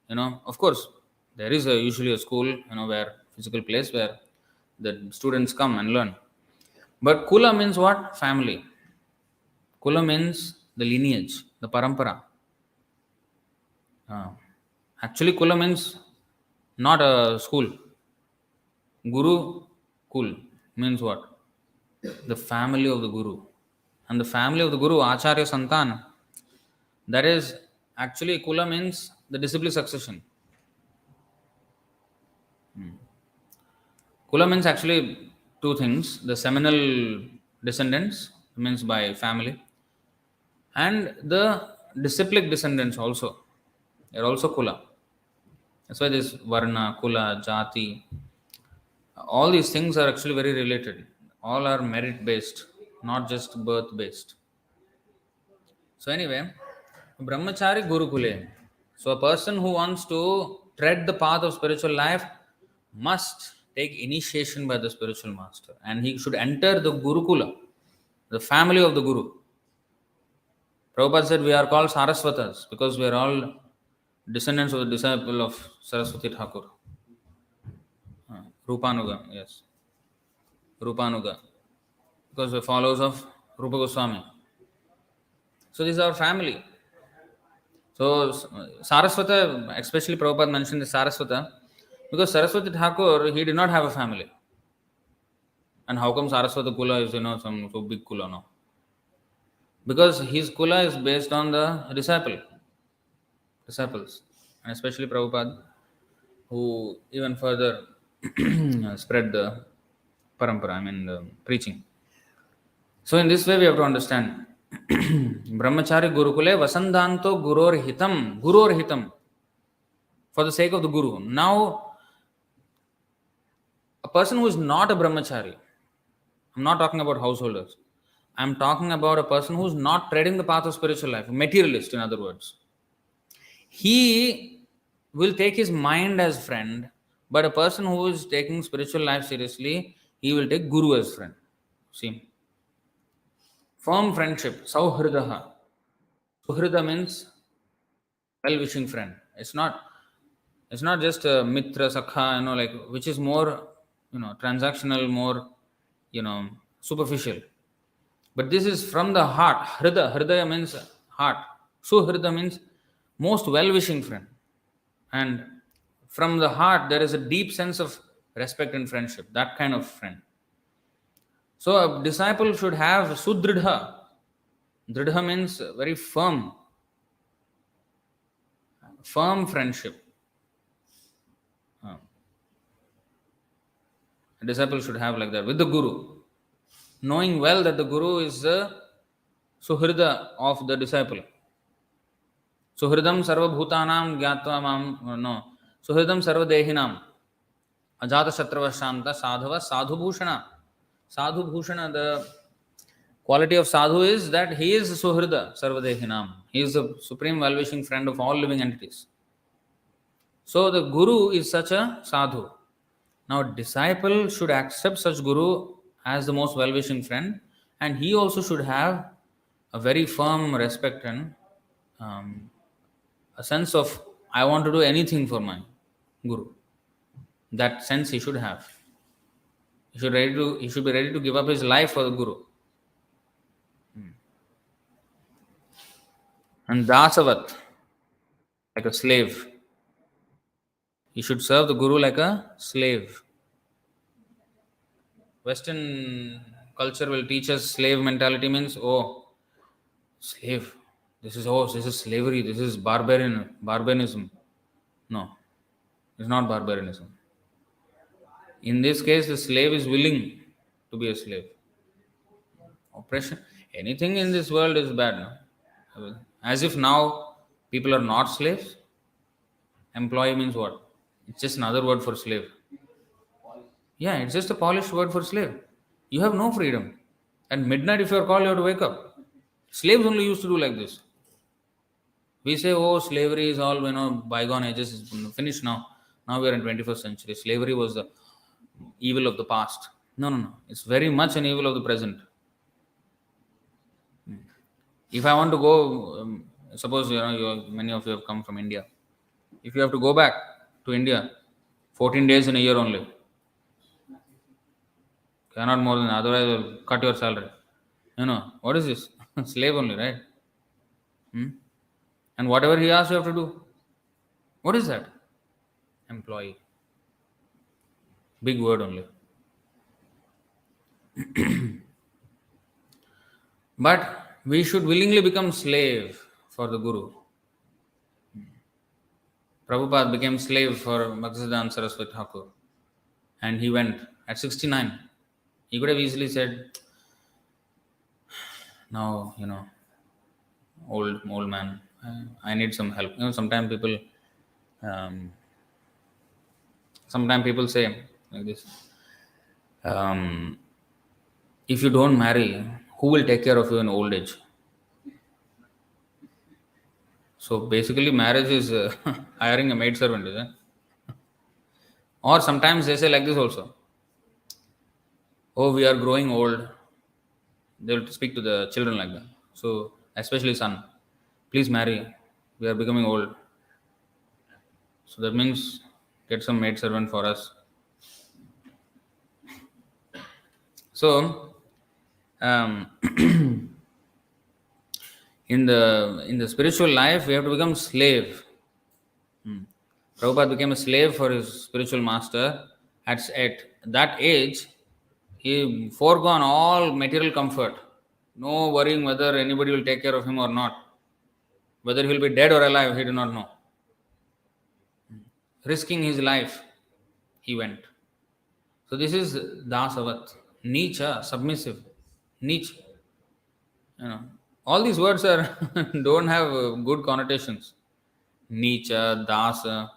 of course, there is usually a school, where physical place where the students come and learn. But Kula means what? Family. Kula means the lineage, the parampara. Actually, Kula means not a school. Guru Kul means what? The family of the Guru. And the family of the Guru, Acharya Santan, that is actually Kula means the disciplic succession. Kula means actually two things: the seminal descendants, means by family, and the disciplic descendants also. They are also Kula. That's why this Varna, Kula, Jati, all these things are actually very related. All are merit based, not just birth based. So, anyway, Brahmachari Gurukule. So, a person who wants to tread the path of spiritual life must take initiation by the spiritual master, and he should enter the Gurukula, the family of the Guru. Prabhupada said we are called Saraswatas because we are all descendants of the disciple of Saraswati Thakur. Rupanuga, yes. Rupanuga. Because we're followers of Rupa Goswami. So this is our family. So Saraswata, especially Prabhupada mentioned the Saraswata, because Saraswati Thakur, he did not have a family. And how come Saraswata Kula is, some so big Kula, no? Because his Kula is based on the disciples, and especially Prabhupada, who even further spread the parampara, the preaching. So in this way we have to understand. Brahmachari Gurukule Vasandanto Guror Hitam, for the sake of the Guru. Now, a person who is not a Brahmachari, I'm not talking about householders, I'm talking about a person who is not treading the path of spiritual life, a materialist in other words. He will take his mind as friend, but a person who is taking spiritual life seriously, he will take Guru as friend. See? Firm friendship, Sauhridaha. Suhrida means well-wishing friend. It's not just a mitra, sakha, which is more, transactional, more, superficial. But this is from the heart. Hridaya means heart. Suhrida means most well-wishing friend. And from the heart, there is a deep sense of respect and friendship, that kind of friend. So a disciple should have sudridha. Dridha means very firm, firm friendship. Uh, a disciple should have like that with the guru, knowing well that the guru is the suhrida of the disciple. Suhridam sarvabhutanam gyatva mam, no. Suhridam sarvadehinam ajata shatravashanta sadhava sadhubhushana. Sadhubhushana, the quality of sadhu is that he is suhrida sarvadehinam. He is the supreme well-wishing friend of all living entities. So the guru is such a sadhu. Now disciple should accept such guru as the most well-wishing friend, and he also should have a very firm respect and um, a sense of I want to do anything for my guru. That sense he should have. He should be ready to give up his life for the guru. And dasavat, like a slave. He should serve the guru like a slave. Western culture will teach us slave mentality means, oh, slave. This is slavery. This is barbarism. No, it's not barbarianism. In this case, the slave is willing to be a slave. Oppression, anything in this world is bad. No? As if now people are not slaves. Employee means what? It's just another word for slave. Yeah, it's just a polished word for slave. You have no freedom. At midnight, if you are called, you have to wake up. Slaves only used to do like this. We say, oh, slavery is all, bygone ages is finished now. Now we are in 21st century. Slavery was the evil of the past. No, no, no. It's very much an evil of the present. If I want to go, suppose, many of you have come from India. If you have to go back to India, 14 days in a year only. Cannot more than, otherwise will cut your salary. What is this? Slave only, right? And whatever he asks, you have to do. What is that? Employee. Big word only. But we should willingly become slave for the Guru. Prabhupada became slave for Bhaktisiddhanta Saraswati Thakur. And he went at 69. He could have easily said, now, old man, I need some help. Um, sometimes people say like this, if you don't marry, who will take care of you in old age? So basically marriage is hiring a maid servant, is it? Or sometimes they say like this also, oh, we are growing old. They will speak to the children like that. So especially son, please marry. We are becoming old. So that means get some maid servant for us. So in the spiritual life, we have to become slave. Prabhupada became a slave for his spiritual master. At that age, he foregone all material comfort. No worrying whether anybody will take care of him or not. Whether he will be dead or alive, he did not know. Risking his life, he went. So this is dasavat, nicha, submissive, niche. All these words are don't have good connotations. Nicha, dāsa.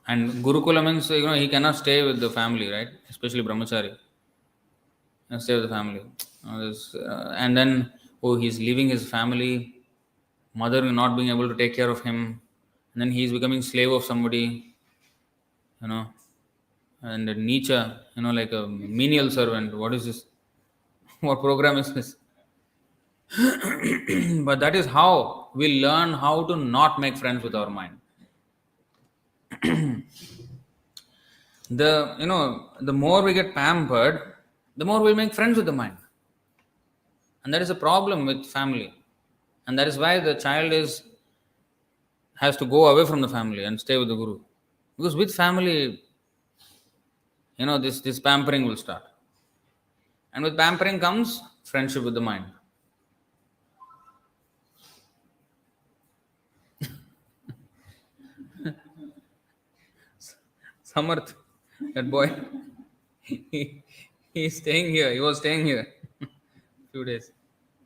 And gurukula means, he cannot stay with the family, right? Especially brahmachari. Stay with the family. And then, he's leaving his family, mother not being able to take care of him, and then he's becoming slave of somebody, and Nietzsche, like a menial servant. What is this? What program is this? But that is how we learn how to not make friends with our mind. The more we get pampered, the more we'll make friends with the mind. And that is a problem with family. And that is why the child has to go away from the family and stay with the guru. Because with family, this pampering will start. And with pampering comes friendship with the mind. Samarth, that boy, he, he's staying here. He was staying here few days.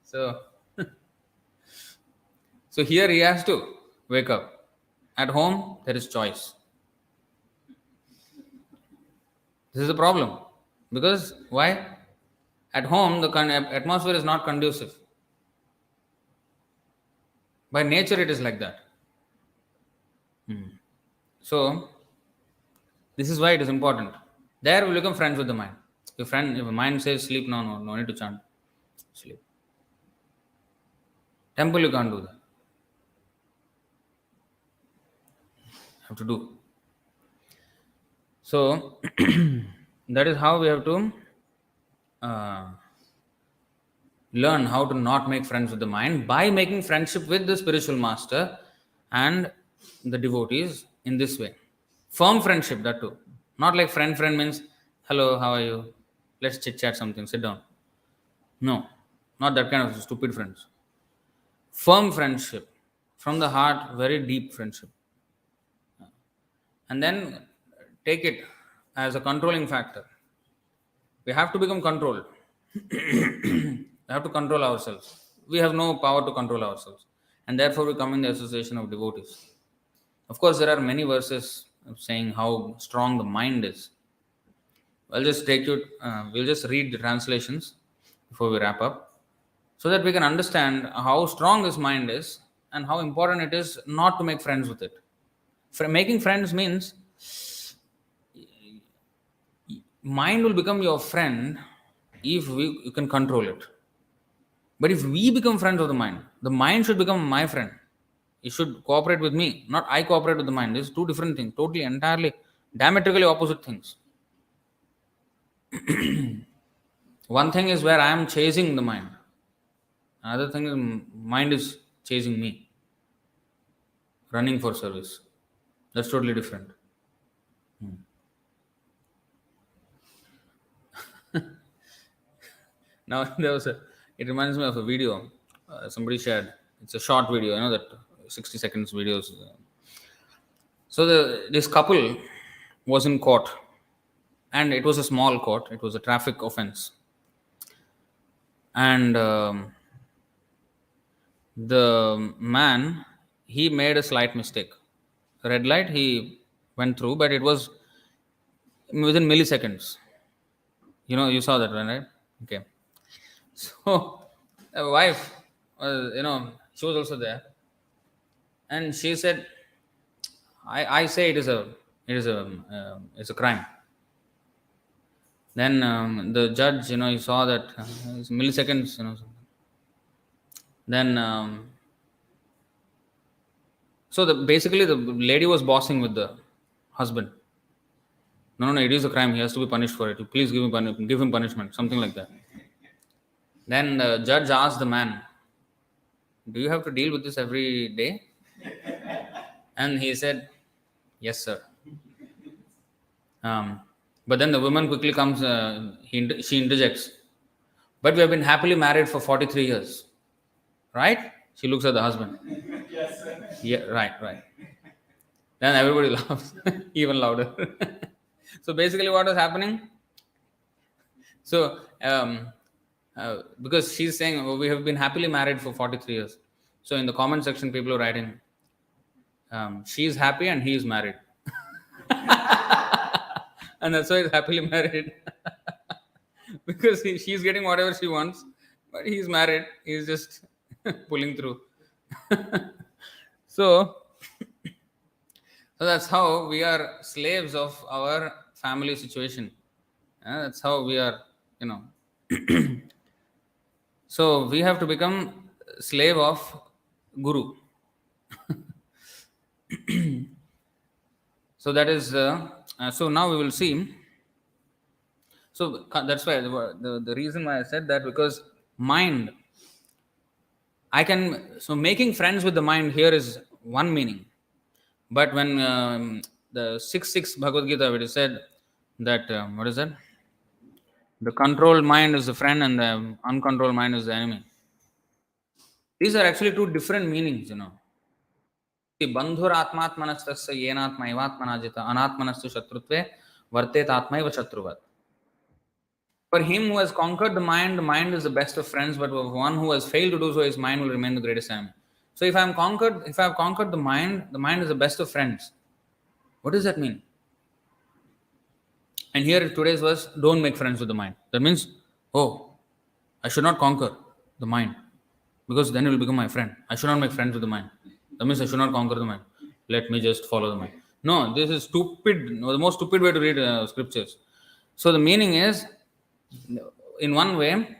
So, so here he has to wake up. At home, there is choice. This is the problem. Because why? At home, the atmosphere is not conducive. By nature, it is like that. So, this is why it is important. There we become friends with the mind. If a mind says sleep, no need to chant. Sleep. Temple, you can't do that. Have to do. So, that is how we have to uh, learn how to not make friends with the mind by making friendship with the spiritual master and the devotees in this way. Firm friendship, that too. Not like friend means, hello, how are you? Let's chit chat something, sit down. No, not that kind of stupid friends. Firm friendship, from the heart, very deep friendship. And then take it as a controlling factor. We have to become controlled. We have to control ourselves. We have no power to control ourselves. And therefore, we come in the association of devotees. Of course, there are many verses saying how strong the mind is. We'll just read the translations before we wrap up so that we can understand how strong this mind is and how important it is not to make friends with it. Making friends means mind will become your friend if you can control it. But if we become friends of the mind should become my friend. It should cooperate with me, not I cooperate with the mind. These two different things, totally, entirely, diametrically opposite things. One thing is where I am chasing the mind. Another thing is mind is chasing me, running for service. That's totally different. Now it reminds me of a video somebody shared. It's a short video, that 60 seconds videos. So this couple was in court, and it was a small court. It was a traffic offense, and the man, he made a slight mistake. Red light, he went through, but it was within milliseconds. You saw that one, right? Okay. So, a wife, she was also there, and she said, "I say it's a crime." Then the judge, he saw that it's milliseconds, Then, basically the lady was bossing with the husband. No, it is a crime. He has to be punished for it. Please give him punishment, something like that. Then the judge asked the man, "Do you have to deal with this every day?" And he said, "Yes, sir." But then the woman quickly comes, she interjects, "But we have been happily married for 43 years. Right?" She looks at the husband. Yes, sir. Yeah, right. Then everybody laughs even louder. So basically, what is happening? So, because she's saying, "Oh, we have been happily married for 43 years." So in the comment section, people are writing, "She is happy and he is married." And that's why he's happily married. Because she's getting whatever she wants, but he's married. He's just pulling through. So, so that's how we are slaves of our family situation. That's how we are, you know. So we have to become slave of guru. So that is. So now we will see. So that's why the reason why I said that, because mind So making friends with the mind here is one meaning. But when the 6 Bhagavad Gita, it is said that, what is that? The controlled mind is the friend and the uncontrolled mind is the enemy. These are actually two different meanings, See, bandhur atmatmanastasya yenatma ivatmanajita anatmanastu shatrutve vartet atmaiva shatruvat. For him who has conquered the mind is the best of friends, but for one who has failed to do so, his mind will remain the greatest enemy. So if I have conquered the mind is the best of friends. What does that mean? And here today's verse, don't make friends with the mind. That means, oh, I should not conquer the mind because then it will become my friend. I should not make friends with the mind. That means I should not conquer the mind. Let me just follow the mind. No, this is stupid. No, the most stupid way to read scriptures. So the meaning is, in one way,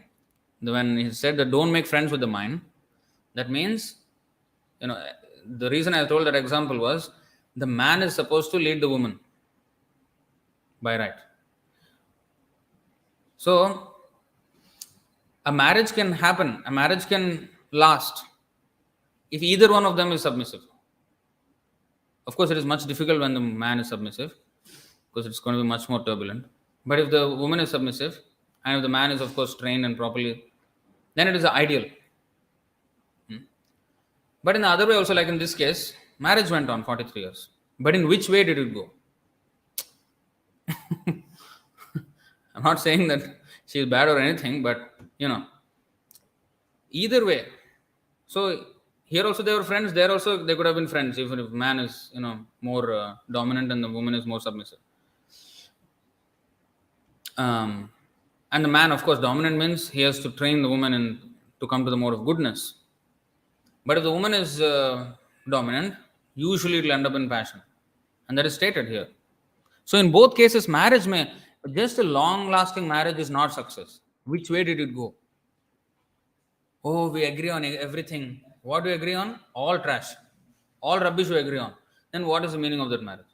when he said that don't make friends with the mind, that means, the reason I told that example was the man is supposed to lead the woman by right. So a marriage can happen, a marriage can last if either one of them is submissive. Of course, it is much difficult when the man is submissive because it's going to be much more turbulent. But if the woman is submissive and if the man is, of course, trained and properly, then it is ideal. But in the other way also, like in this case, marriage went on 43 years. But in which way did it go? I'm not saying that she is bad or anything, but either way. So here also they were friends. There also they could have been friends, even if man is more dominant and the woman is more submissive. And the man, of course, dominant means he has to train the woman and to come to the mode of goodness. But if the woman is dominant, usually it will end up in passion, and that is stated here. So in both cases, just a long-lasting marriage is not success. Which way did it go? Oh, we agree on everything. What do we agree on? All trash. All rubbish we agree on. Then what is the meaning of that marriage?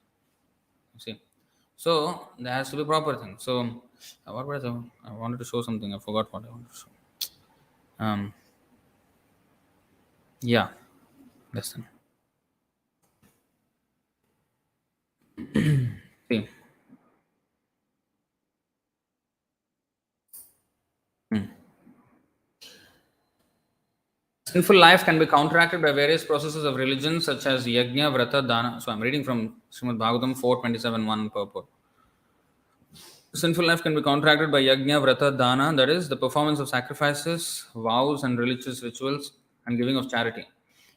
See? So there has to be proper thing. So what was I wanted to show something. I forgot what I wanted to show. Yeah. Listen. See. Sinful life can be counteracted by various processes of religion such as yajna, vrata, dana. So I'm reading from Srimad Bhagavatam 4:27:1 purport. Sinful life can be counteracted by yajna, vrata, dana, that is, the performance of sacrifices, vows, and religious rituals, and giving of charity.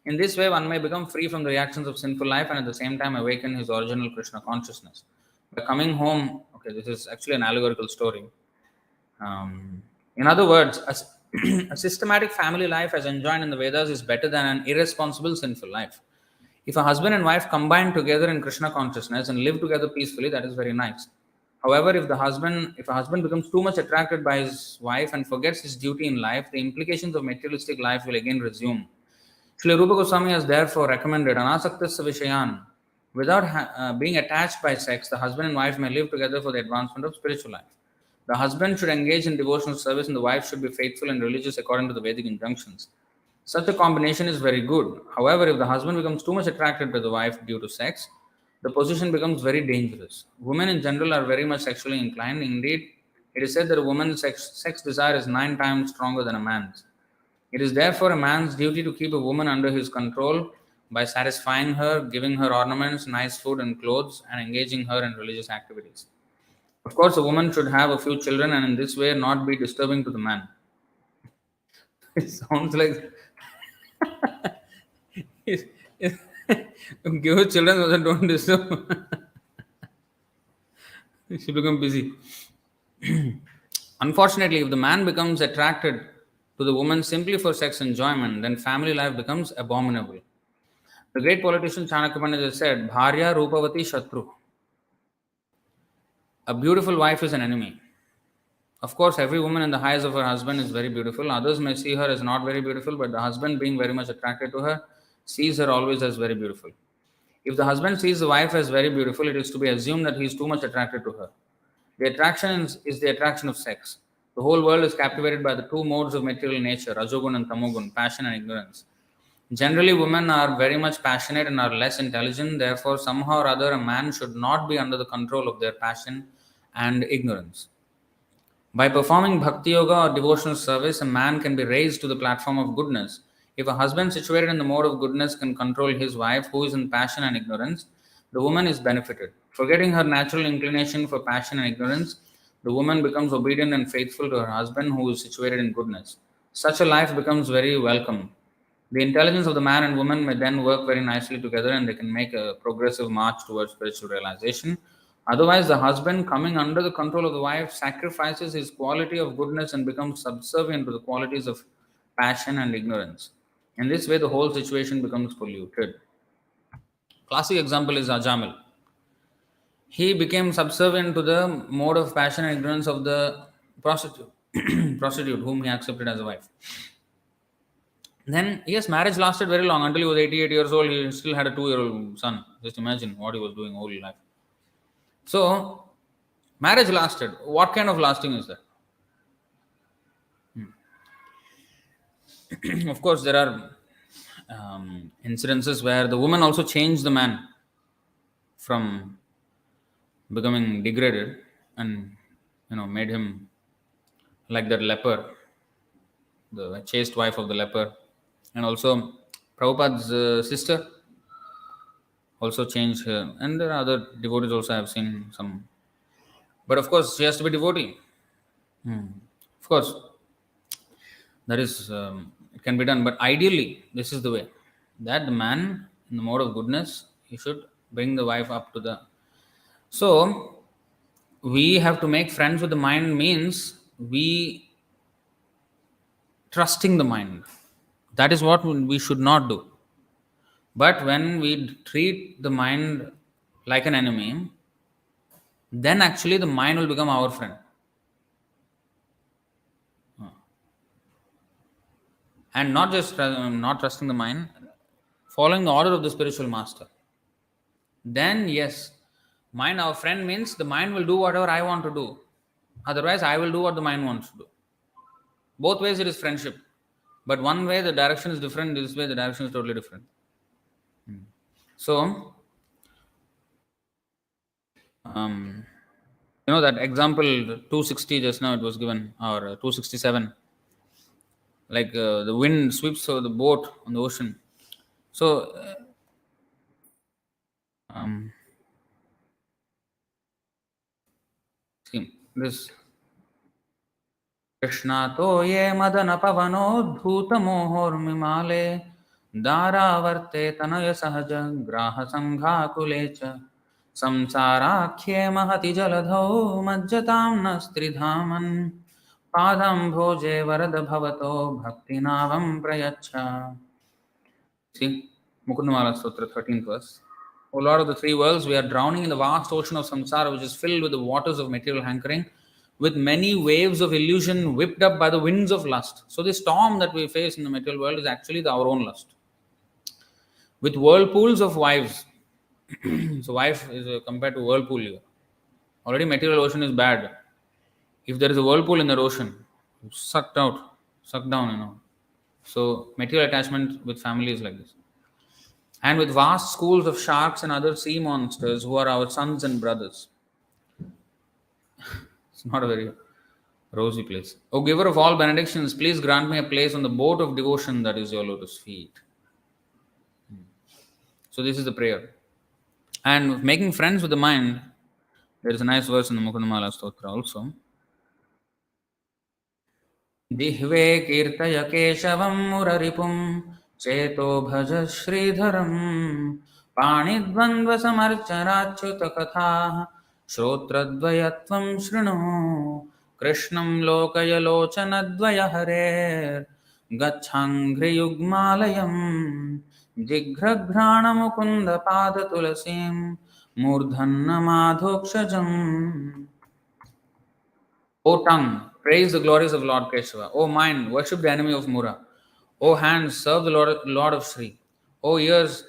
In this way, one may become free from the reactions of sinful life and at the same time awaken his original Krishna consciousness. By coming home, okay, this is actually an allegorical story. In other words, a systematic family life as enjoined in the Vedas is better than an irresponsible sinful life. If a husband and wife combine together in Krishna consciousness and live together peacefully, that is very nice. However, if a husband becomes too much attracted by his wife and forgets his duty in life, the implications of materialistic life will again resume. Srila Rupa Goswami has therefore recommended anasaktasya vishayan. Without being attached by sex, the husband and wife may live together for the advancement of spiritual life. The husband should engage in devotional service and the wife should be faithful and religious according to the Vedic injunctions. Such a combination is very good. However, if the husband becomes too much attracted by the wife due to sex, the position becomes very dangerous. Women in general are very much sexually inclined. Indeed, it is said that a woman's sex desire is 9 times stronger than a man's. It is therefore a man's duty to keep a woman under his control by satisfying her, giving her ornaments, nice food and clothes, and engaging her in religious activities. Of course, a woman should have a few children and in this way not be disturbing to the man. It sounds like give her children so that don't disturb. She become busy. Unfortunately, if the man becomes attracted to the woman simply for sex enjoyment, then family life becomes abominable. The great politician Chanakya Pandit said, Bharya Rupavati Shatru. A beautiful wife is an enemy. Of course, every woman in the eyes of her husband is very beautiful. Others may see her as not very beautiful, but the husband, being very much attracted to her, sees her always as very beautiful. If the husband sees the wife as very beautiful, it is to be assumed that he is too much attracted to her. The attraction is the attraction of sex. The whole world is captivated by the two modes of material nature, Rajogun and Tamogun, passion and ignorance. Generally, women are very much passionate and are less intelligent. Therefore, somehow or other, a man should not be under the control of their passion and ignorance. By performing bhakti yoga or devotional service, a man can be raised to the platform of goodness. If a husband situated in the mode of goodness can control his wife, who is in passion and ignorance, the woman is benefited. Forgetting her natural inclination for passion and ignorance, the woman becomes obedient and faithful to her husband, who is situated in goodness. Such a life becomes very welcome. The intelligence of the man and woman may then work very nicely together and they can make a progressive march towards spiritual realization. Otherwise, the husband, coming under the control of the wife, sacrifices his quality of goodness and becomes subservient to the qualities of passion and ignorance. In this way, the whole situation becomes polluted. Classic example is Ajamil. He became subservient to the mode of passion and ignorance of the prostitute, prostitute whom he accepted as a wife. Then, yes, marriage lasted very long until he was 88 years old. He still had a 2-year-old son. Just imagine what he was doing whole life. So, marriage lasted. What kind of lasting is that? Of course, there are incidences where the woman also changed the man from becoming degraded and made him like that leper, the chaste wife of the leper, and also Prabhupada's sister also changed her, and there are other devotees also. I have seen some, but of course she has to be devotee. Of course, that is it can be done, but ideally this is the way that the man in the mode of goodness he should bring the wife up to the. So we have to make friends with the mind means we trusting the mind. That is what we should not do. But when we treat the mind like an enemy, then actually the mind will become our friend. And not just not trusting the mind, following the order of the spiritual master. Then, yes, mind our friend means the mind will do whatever I want to do. Otherwise, I will do what the mind wants to do. Both ways it is friendship. But one way the direction is different, this way the direction is totally different. So, that example 260 just now it was given, or 267. Like the wind sweeps over the boat on the ocean. So, see, this Krishna to ye madana pavanodbhuta mohormimale daravarte tanaya sahaja graha sangha kulecha samsarakhe mahati jaladhau majjatam nastridhaman padam bhoje varada bhavato bhaktinavam prayacha. See, Mukundamala Sutra, 13th verse. O Lord of the three worlds, we are drowning in the vast ocean of samsara, which is filled with the waters of material hankering, with many waves of illusion whipped up by the winds of lust. So, the storm that we face in the material world is actually our own lust. With whirlpools of wives. So, wife is compared to whirlpool here. Already, material ocean is bad. If there is a whirlpool in the ocean, sucked down. So, material attachment with family is like this. And with vast schools of sharks and other sea monsters who are our sons and brothers. It's not a very rosy place. O giver of all benedictions, please grant me a place on the boat of devotion that is your lotus feet. So this is the prayer. And making friends with the mind, there is a nice verse in the Mukundamala Stotra also. Dihve kirtaya keshavam muraripum cheto bhaja sridharam panidvandva samarcharachyuta katha Shrotradvayatvam shrinu Krishnam lokaya lochanadvaya harer Gacchangri yugmalayam Jighragrana mukunda pada tulasim Murdhanna madhokshajam. O tongue, praise the glories of Lord Keshava. O mind, worship the enemy of Mura. O hands, serve the Lord of Sri. O ears,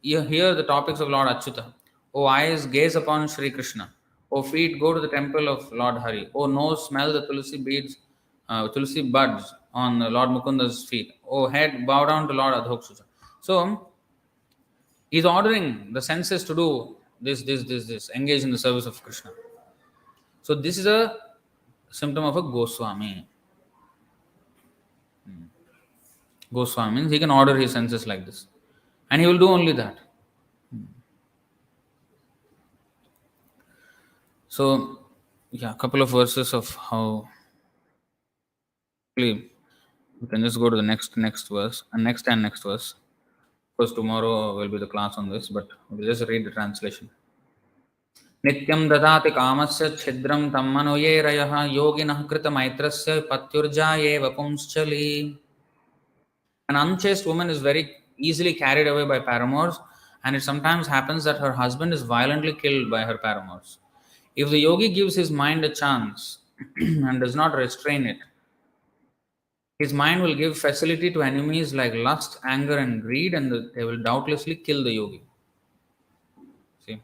you hear the topics of Lord Achyuta. O eyes, gaze upon Sri Krishna. O feet, go to the temple of Lord Hari. O nose, smell the tulsi buds on Lord Mukunda's feet. O head, bow down to Lord Adhokshucha. So he's ordering the senses to do this, engage in the service of Krishna. So this is a symptom of a Goswami. Goswami means he can order his senses like this. And he will do only that. So, yeah, a couple of verses of how we can just go to the next verse and next verse. Of course, tomorrow will be the class on this, but we'll just read the translation. Nityam dadati kamasya chhidram tammanuye rayah yoginah krita maitrasya patyurjaye vapumschali. An unchaste woman is very easily carried away by paramours, and it sometimes happens that her husband is violently killed by her paramours. If the yogi gives his mind a chance and does not restrain it, his mind will give facility to enemies like lust, anger, and greed, and they will doubtlessly kill the yogi. See?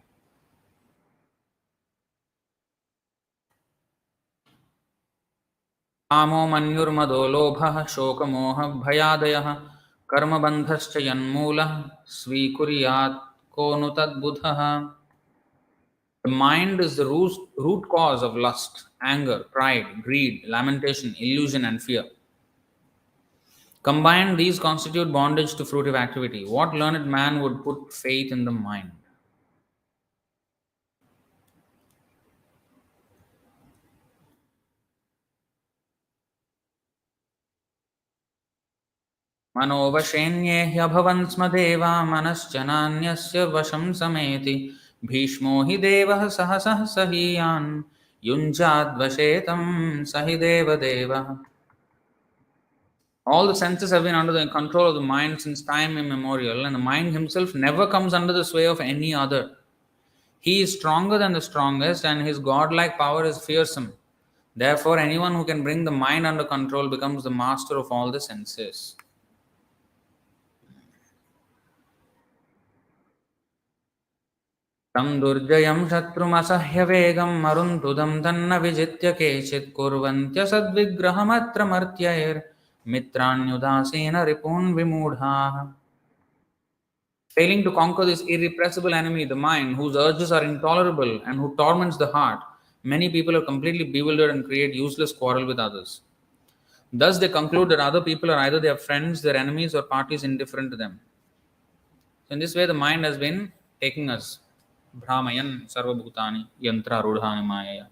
कामो मन्युर्मदो लोभः शोकमोह भयादयः कर्मबन्धश्च यन्मूलः स्वीकुर्यात् को नु तद्बुधः. The mind is the root cause of lust, anger, pride, greed, lamentation, illusion, and fear. Combined, these constitute bondage to fruitive activity. What learned man would put faith in the mind? मनोवशेन्ये ह्यभवन् स्म देवा मनश्चनान्यस्य वशं समेति भीष्मो हि देवः सहसः सहीयान् युञ्जाद्वशे तं सहि देवदेवः. All the senses have been under the control of the mind since time immemorial, and the mind himself never comes under the sway of any other. He is stronger than the strongest, and his godlike power is fearsome. Therefore, anyone who can bring the mind under control becomes the master of all the senses. Tam durjayam shatrumasahya vegam maruntudam tanna vijitya kechit kurvantya sadvigraham martyair mitranyudasena ripun vimudha. Failing to conquer this irrepressible enemy, the mind, whose urges are intolerable and who torments the heart, many people are completely bewildered and create useless quarrel with others. Thus, they conclude that other people are either their friends, their enemies, or parties indifferent to them. So in this way, the mind has been taking us. Brahmayan sarvabhutani yantra rudhani maya.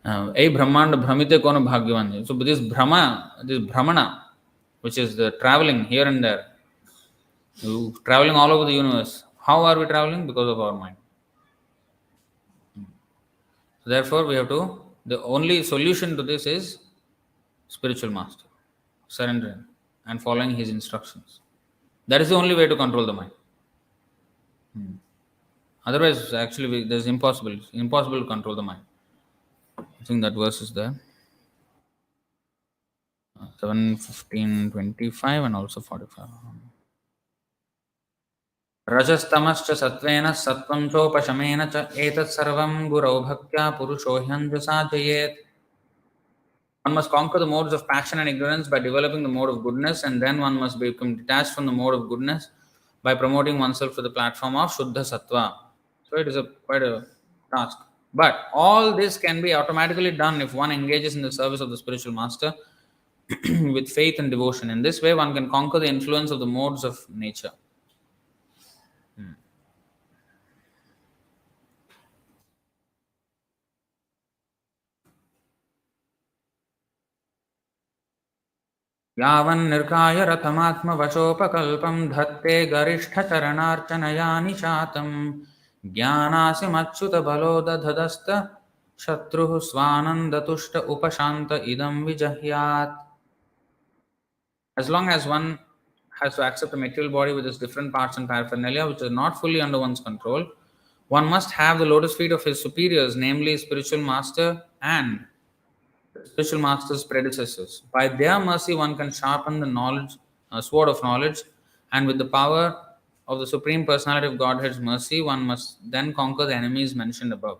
A brahmanda brahmite kono bhagyavan. So this brahmana, which is the traveling here and there, traveling all over the universe. How are we traveling? Because of our mind. So therefore, the only solution to this is spiritual master, surrendering and following his instructions. That is the only way to control the mind. Otherwise, actually, there's impossible to control the mind. I think that verse is there. 7, 15, 25 and also 45. रजस्तमश्च सत्त्वेन सत्त्वं चोपशमेन च एतत् सर्वं गुरौ भक्त्या पुरुषो ह्यञ्जसाचयेत्. One must conquer the modes of passion and ignorance by developing the mode of goodness, and then one must become detached from the mode of goodness by promoting oneself to the platform of Shuddha Sattva. So it is quite a task. But all this can be automatically done if one engages in the service of the spiritual master with faith and devotion. In this way, one can conquer the influence of the modes of nature. यावन्निर्काय रथमात्मवशोपकल्पं धत्ते गरिष्ठचरणार्चनया निशातं ज्ञानासिमच्युतबलोदधदस्त शत्रुः स्वानन्दतुष्ट उपशान्त idam vijahyat. As long as one has to accept a material body with its different parts and paraphernalia, which is not fully under one's control, one must have the lotus feet of his superiors, namely spiritual master and spiritual master's predecessors. By their mercy, one can sharpen the sword of knowledge, and with the power of the Supreme Personality of Godhead's mercy, one must then conquer the enemies mentioned above.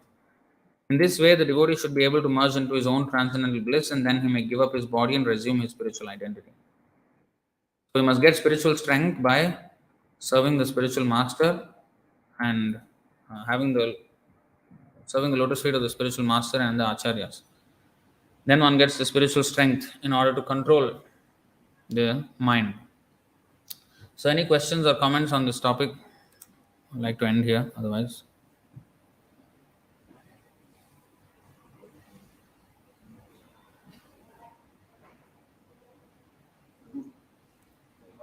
In this way, the devotee should be able to merge into his own transcendental bliss, and then he may give up his body and resume his spiritual identity. So we must get spiritual strength by serving the spiritual master and having the serving the lotus feet of the spiritual master and the acharyas. Then one gets the spiritual strength in order to control the mind. So, any questions or comments on this topic? I'd like to end here. Otherwise,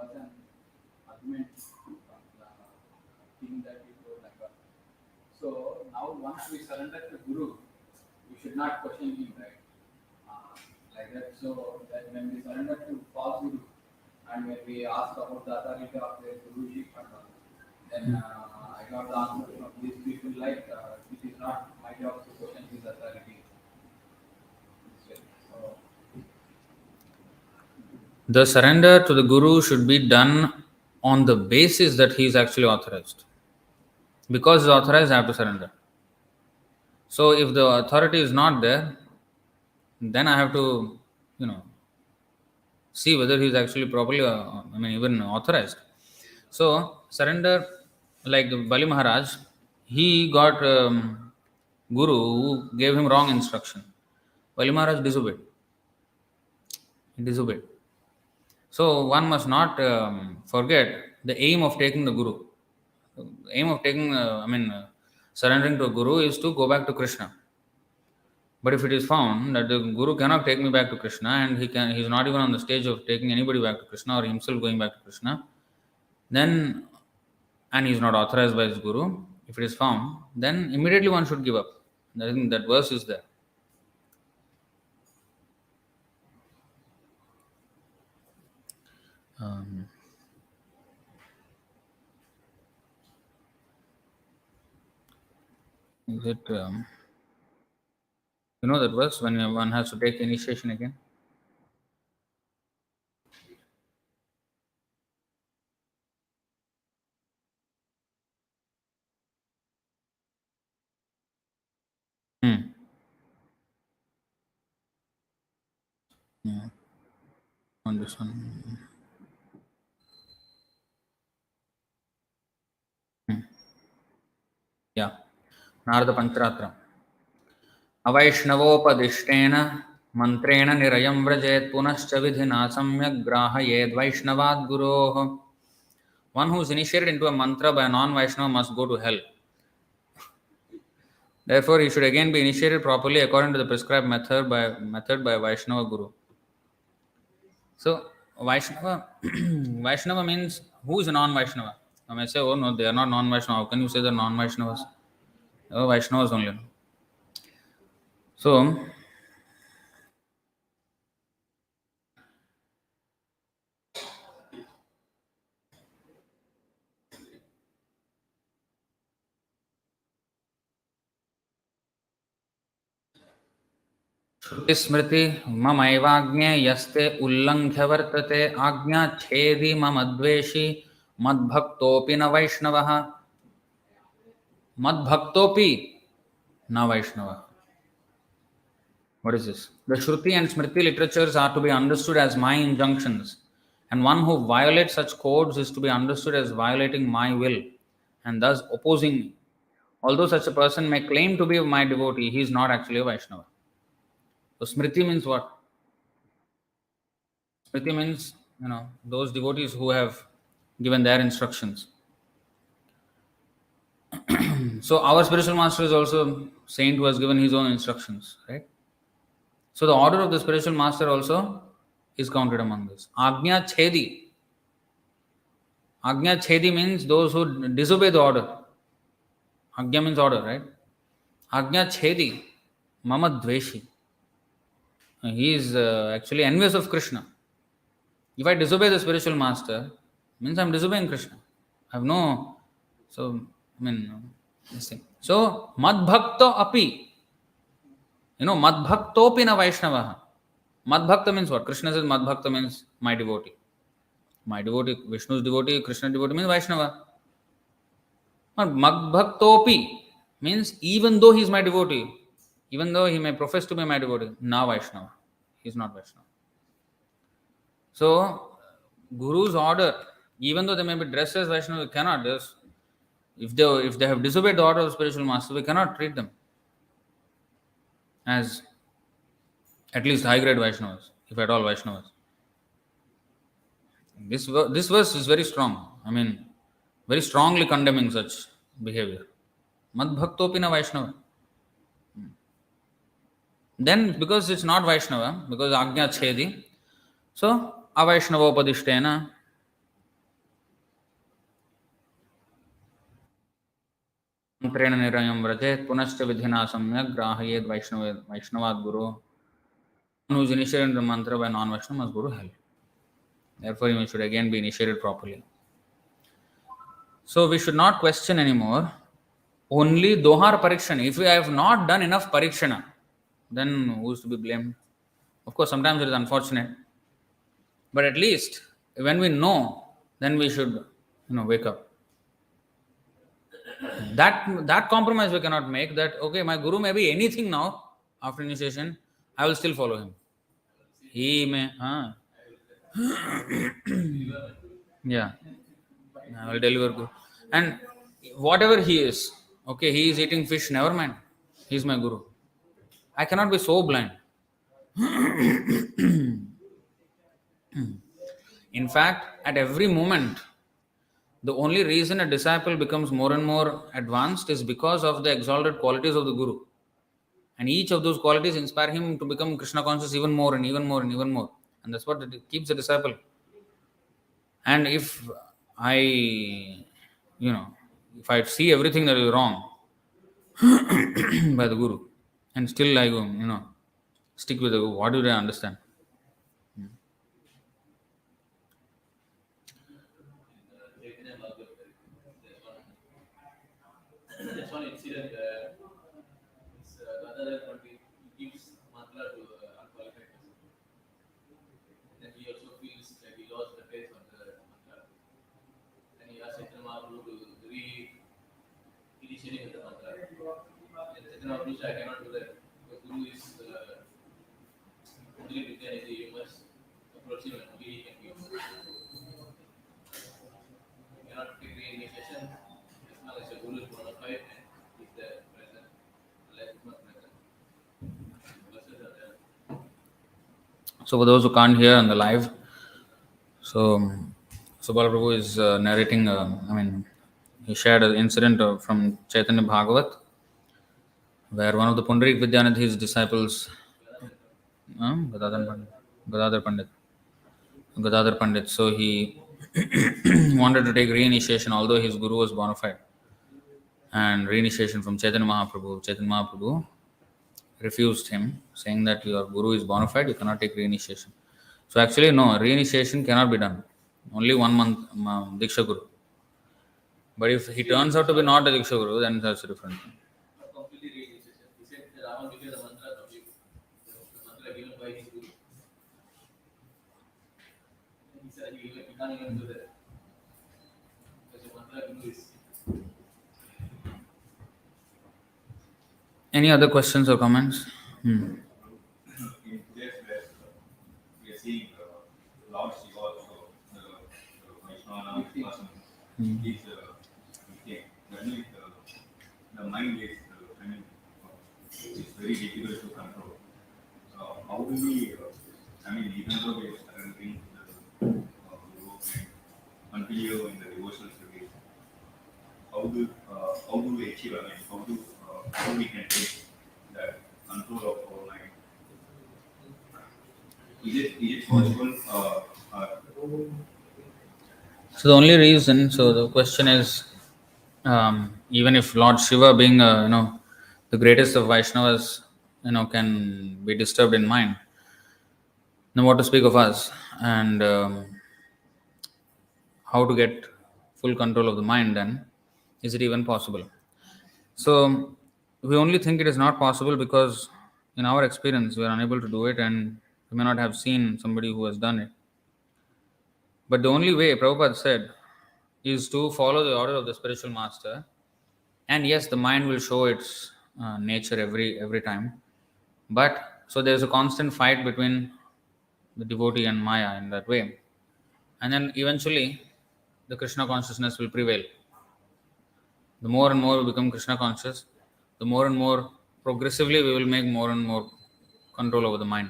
was an argument from the thing that we told like that. So now once we surrender to Guru, we should not question him, right? Like that. So that when we surrender to false Guru and when we ask about the authority of the Guruship and all, then I got the answer from these people like it is not my job to question his authority. So the surrender to the Guru should be done on the basis that he is actually authorized. Because he is authorized, I have to surrender. So, if the authority is not there, then I have to, see whether he is actually properly, even authorized. So, surrender, like Bali Maharaj, he got Guru who gave him wrong instruction. Bali Maharaj disobeyed. He disobeyed. So, one must not forget the aim of taking the Guru. The aim of taking, surrendering to a Guru is to go back to Krishna. But if it is found that the Guru cannot take me back to Krishna and he is not even on the stage of taking anybody back to Krishna or himself going back to Krishna, then, and he is not authorized by his Guru, if it is found, then immediately one should give up. I think that verse is there. Is it, you know that verse when one has to take initiation again? Yeah. On this one. Yeah. Narada Panchratram. अवैष्णवोपदिष्टेन मन्त्रेण निरयं व्रजेत् पुनश्च विधिना सम्यग् ग्राहयेद् वैष्णवाद् गुरोः. One who is initiated into a mantra by a non-Vaishnava must go to hell. Therefore, he should again be initiated properly according to the prescribed method by a Vaishnava Guru. So, Vaishnava, Vaishnava means who is a non-Vaishnava? I may say, oh no, they are not non-Vaishnava. How can you say they are non-Vaishnavas? Oh, Vaishnavas only. So, स्मृति ममैवाज्ञे यस्ते उल्लङ्घ्य वर्तते आज्ञाच्छेदि मम द्वेषी मद्भक्तोऽपि न वैष्णवः. मद्भक्तोऽपि न वैष्णवः. What is this? The Shruti and Smriti literatures are to be understood as my injunctions, and one who violates such codes is to be understood as violating my will and thus opposing me. Although such a person may claim to be my devotee, he is not actually a Vaishnava. So Smriti means what? Smriti means, those devotees who have given their instructions. So our spiritual master is also saint who has given his own instructions, right? So the order of the spiritual master also is counted among this. Agnya Chedi. Agnya Chedi means those who disobey the order. Agnya means order, right? Agnya Chedi. Mama Dveshi. He is actually envious of Krishna. If I disobey the spiritual master, means I am disobeying Krishna. I have no, this thing. So, Madbhakta api. Madbhaktopi na Vaishnavaha. Madbhakta means what? Krishna says Madbhakta means my devotee. My devotee, Vishnu's devotee, Krishna's devotee means Vaishnava. But Madbhaktopi means even though he is my devotee, even though he may profess to be my devotee, na Vaishnava. He is not Vaishnava. So, Guru's order, even though they may be dressed as Vaishnava, we cannot just, if they have disobeyed the order of spiritual master, we cannot treat them as at least high grade Vaishnavas, if at all Vaishnavas. This verse is very strong. I mean, very strongly condemning such behavior. Mad bhaktopi na Vaishnava. Then, because it's not Vaishnava, because Agnya Chedi, so Avaishnavopadishtena, Mantrena Nirayam Vrajet, Punascha Vidhina Samyak, Grahayed Vaishnavad Guru. Who is initiated in the mantra by non Vaishnava must go to hell. Therefore, he should again be initiated properly. So, we should not question anymore. Only Dohar Parikshana. If we have not done enough Parikshana, then who is to be blamed? Of course, sometimes it is unfortunate. But at least when we know, then we should, wake up. That compromise we cannot make. That okay, my guru may be anything now after initiation, I will still follow him. He may, yeah, I will deliver guru, and whatever he is, okay, he is eating fish. Never mind, he is my guru. I cannot be so blind. In fact, at every moment, the only reason a disciple becomes more and more advanced is because of the exalted qualities of the Guru. And each of those qualities inspire him to become Krishna conscious even more and even more and even more. And that's what it keeps the disciple. And if I, if I see everything that is wrong by the Guru, and still I go, stick with the Guru, what do I understand? There's one incident. Another country gives mantra to unqualified person. Then he also feels like he lost the faith of the mantra. Then he asks Chaitanya Mahaprabhu to re-initiating the mantra. And Chaitanya Mahaprabhu said, I cannot do that. The Guru is only Vidyanidhi. You must approach him and only he can give. You cannot take re-initiation as long as your Guru is bona fide and is there present. Unless it's not present. So for those who can't hear on the live, so Subala Prabhu is narrating, he shared an incident from Chaitanya Bhagavat, where one of the Pundarik Vidyanidhi's disciples, Gadadhar Pandit, so he wanted to take reinitiation, although his guru was bona fide, and reinitiation from Chaitanya Mahaprabhu refused him, saying that your guru is bona fide, you cannot take reinitiation. So actually, no, reinitiation cannot be done. Only 1 month Diksha Guru. But if he turns out to be not a Diksha Guru, then that's a different thing. Completely reinitiation. He said that Rama gave the mantra complete. The mantra given by his guru. And he said he can't even do that. Because the mantra guru is. Any other questions or comments? In this verse, we are seeing Lord Shiva also, the Vaishnava person, is when the mind is, it's very difficult to control. How do we, even though we are surrendering the Guru and continue in the devotional service, how do we achieve, how we can take that control of our mind? Is it possible? So the only reason, so the question is, even if Lord Shiva being, the greatest of Vaishnavas, can be disturbed in mind, then what to speak of us, and how to get full control of the mind, then is it even possible? So we only think it is not possible because in our experience we are unable to do it, and we may not have seen somebody who has done it. But the only way, Prabhupada said, is to follow the order of the spiritual master. And yes, the mind will show its nature every time. But so there's a constant fight between the devotee and Maya in that way, and then eventually the Krishna consciousness will prevail. The more and more we become Krishna conscious, the more and more progressively we will make more and more control over the mind.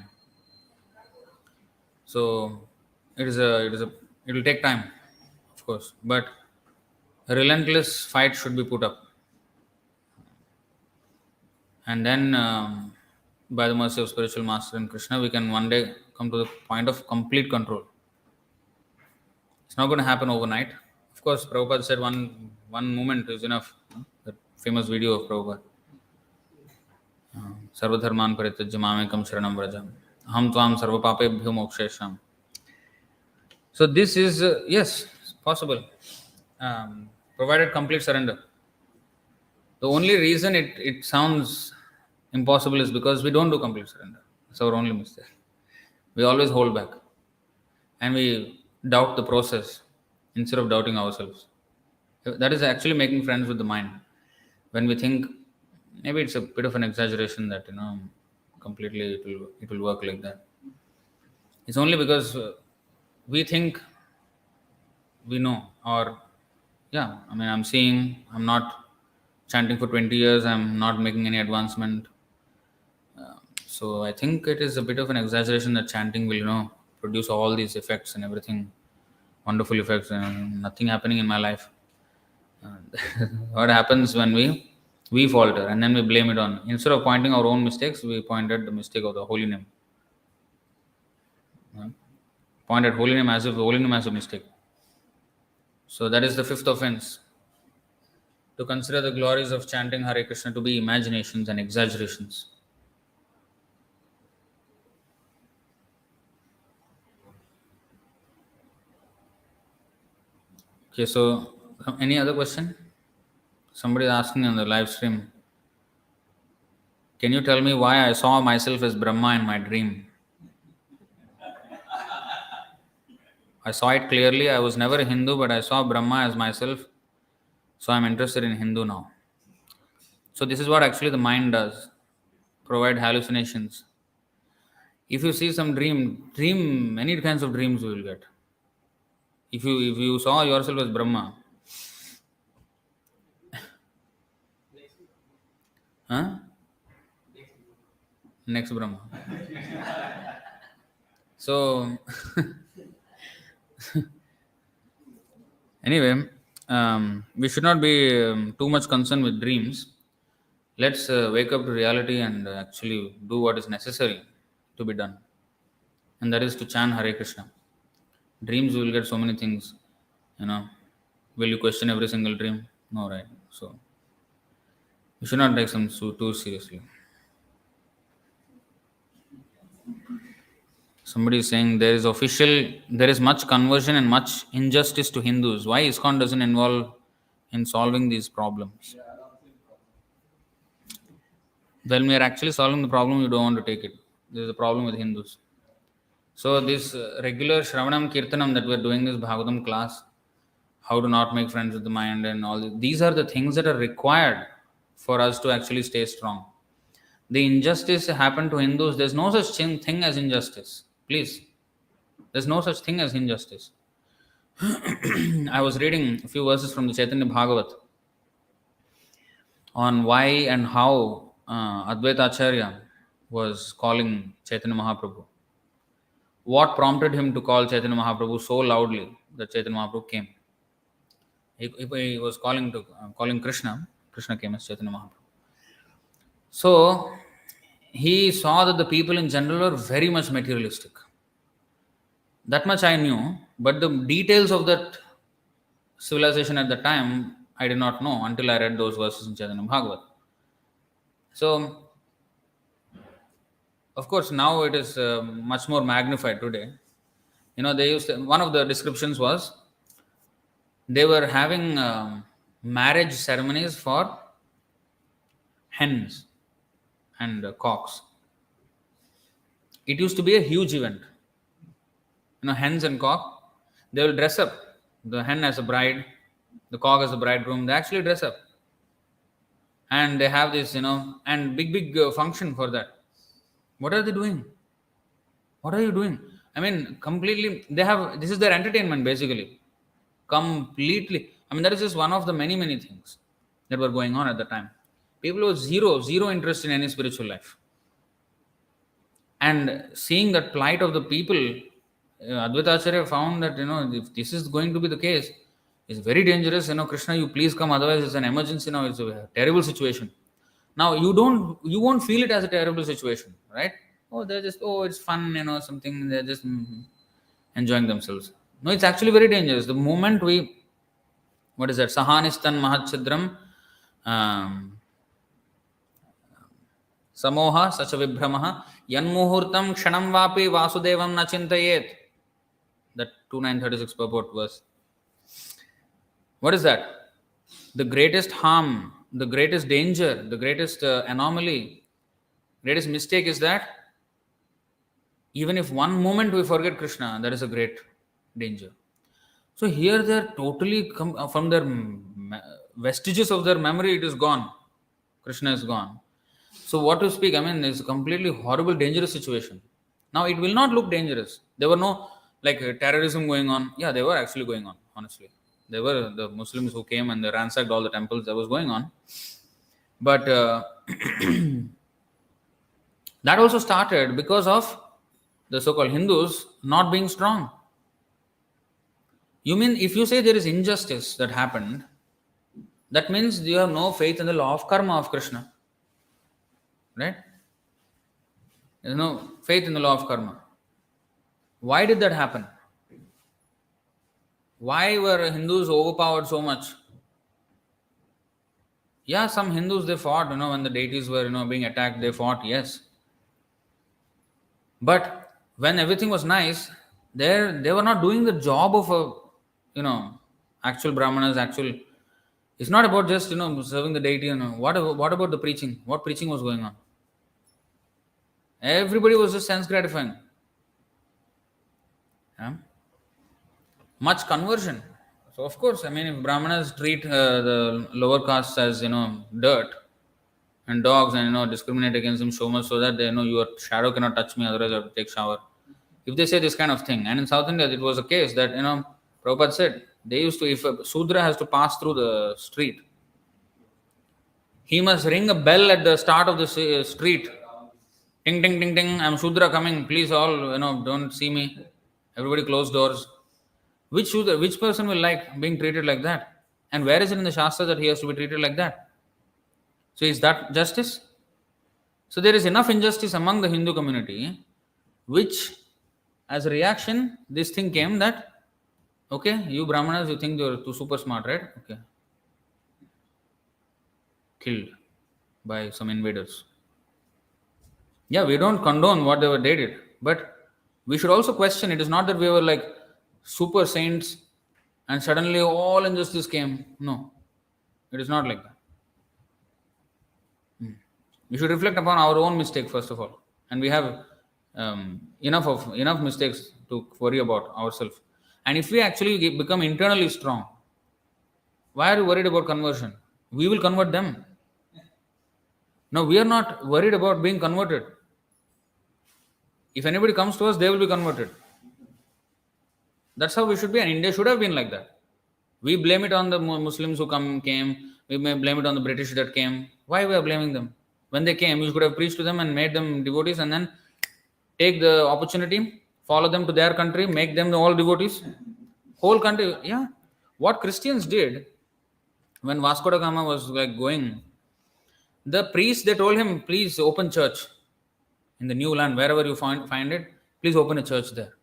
So it will take time, of course, but a relentless fight should be put up, and then by the mercy of spiritual master and Krishna, we can one day come to the point of complete control. It's not going to happen overnight. Of course, Prabhupada said one moment is enough. That famous video of Prabhupada. Sarvadharman parityajya mamekam sharanam vraja. Aham tvam sarvapapebhyo mokshesham. So this is, yes, possible. Provided complete surrender. The only reason it sounds impossible is because we don't do complete surrender. It's our only mistake. We always hold back. And we doubt the process instead of doubting ourselves. That is actually making friends with the mind. When we think maybe it's a bit of an exaggeration that completely it will work like that. It's only because we think we know, or yeah, I mean, I'm not chanting for 20 years, I'm not making any advancement. So I think it is a bit of an exaggeration that chanting will produce all these effects and everything, wonderful effects, and nothing happening in my life. What happens when we falter and then we blame it on, instead of pointing our own mistakes, we point at the mistake of the holy name. Point at holy name as if the holy name has a mistake. So that is the fifth offense. To consider the glories of chanting Hare Krishna to be imaginations and exaggerations. Okay, so any other question? Somebody is asking on the live stream, can you tell me why I saw myself as Brahma in my dream? I saw it clearly. I was never a Hindu, but I saw Brahma as myself. So I'm interested in Hindu now. So this is what actually the mind does. Provide hallucinations. If you see some dream many kinds of dreams you will get. If you saw yourself as Brahma, huh? Next Brahma. So anyway, we should not be too much concerned with dreams. Let's wake up to reality and actually do what is necessary to be done, and that is to chant Hare Krishna. Dreams, you will get so many things. Will you question every single dream? No, right? So you should not take some too seriously. Somebody is saying there is much conversion and much injustice to Hindus. Why ISKCON doesn't involve in solving these problems? When we are actually solving the problem, you don't want to take it. There is a problem with Hindus. So this regular Shravanam Kirtanam that we are doing, this Bhagavatam class, how to not make friends with the mind and all this, these are the things that are required for us to actually stay strong. The injustice happened to Hindus. There's no such thing as injustice. Please. There's no such thing as injustice. I was reading a few verses from the Chaitanya Bhagavat on why and how Advaita Acharya was calling Chaitanya Mahaprabhu. What prompted him to call Chaitanya Mahaprabhu so loudly that Chaitanya Mahaprabhu came? He was calling Krishna. Krishna came as Chaitanya Mahaprabhu. So he saw that the people in general were very much materialistic. That much I knew, but the details of that civilization at the time I did not know until I read those verses in Chaitanya Bhagavat. So, of course, now it is much more magnified today. They used one of the descriptions was they were having marriage ceremonies for hens and cocks. It used to be a huge event. Hens and cock, they will dress up. The hen as a bride, the cock as a bridegroom. They actually dress up, and they have this, and big function for that. What are they doing? What are you doing? I mean, completely, they have, this is their entertainment basically. Completely. I mean, that is just one of the many things that were going on at the time. People were zero interest in any spiritual life. And seeing that plight of the people, Advaita Acharya found that, if this is going to be the case, it's very dangerous. Krishna, you please come, otherwise it's an emergency now, it's a terrible situation. Now, you won't feel it as a terrible situation, right? Oh, they're just, oh, it's fun, something, they're just enjoying themselves. No, it's actually very dangerous. The moment what is that? Sahanistan Mahachidram, Samoha Sacha Vibhramaha, Yanmuhurtam Kshanam Vapi Vasudevam Nachintayet. That 2936 purport verse. What is that? The greatest harm, the greatest danger, the greatest anomaly, greatest mistake is that even if one moment we forget Krishna, that is a great danger. So here they are totally from their vestiges of their memory, it is gone. Krishna is gone. So what to speak? I mean, it's a completely horrible, dangerous situation. Now it will not look dangerous. There were no terrorism going on. Yeah, they were actually going on, honestly. There were the Muslims who came and they ransacked all the temples. That was going on. But that also started because of the so-called Hindus not being strong. You mean if you say there is injustice that happened, that means you have no faith in the law of karma of Krishna. Right? There is no faith in the law of karma. Why did that happen? Why were Hindus overpowered so much? Yeah, some Hindus, they fought, when the deities were, being attacked, they fought, yes. But when everything was nice, they were not doing the job of actual brahmanas, it's not about just, serving the deity, What about the preaching? What preaching was going on? Everybody was just sense gratifying. Yeah? Much conversion. So of course, I mean, if brahmanas treat the lower castes as, dirt and dogs and, discriminate against them so much so that they know your shadow cannot touch me, otherwise I have to take shower. If they say this kind of thing, and in South India, it was a case that, Prabhupada said, they used to, if a Sudra has to pass through the street, he must ring a bell at the start of the street. Ting, ting, ting, ting, I'm Shudra coming, please all, don't see me. Everybody close doors. Which Shudra, which person will like being treated like that? And where is it in the Shastra that he has to be treated like that? So is that justice? So there is enough injustice among the Hindu community, which as a reaction, this thing came that, okay, you Brahmanas, you think you're too super smart, right? Okay. Killed by some invaders. Yeah, we don't condone whatever they did, but we should also question. It is not that we were like super saints and suddenly all injustice came. No, it is not like that. We should reflect upon our own mistake first of all, and we have enough mistakes to worry about ourselves. And if we actually become internally strong, why are you worried about conversion? We will convert them. No, we are not worried about being converted. If anybody comes to us, they will be converted. That's how we should be, and India should have been like that. We blame it on the Muslims who came. We may blame it on the British that came. Why we are blaming them? When they came, you could have preached to them and made them devotees, and then take the opportunity, follow them to their country, make them all devotees. Whole country, yeah. What Christians did when Vasco da Gama was going, the priest, they told him, please open church in the new land, wherever you find it, please open a church there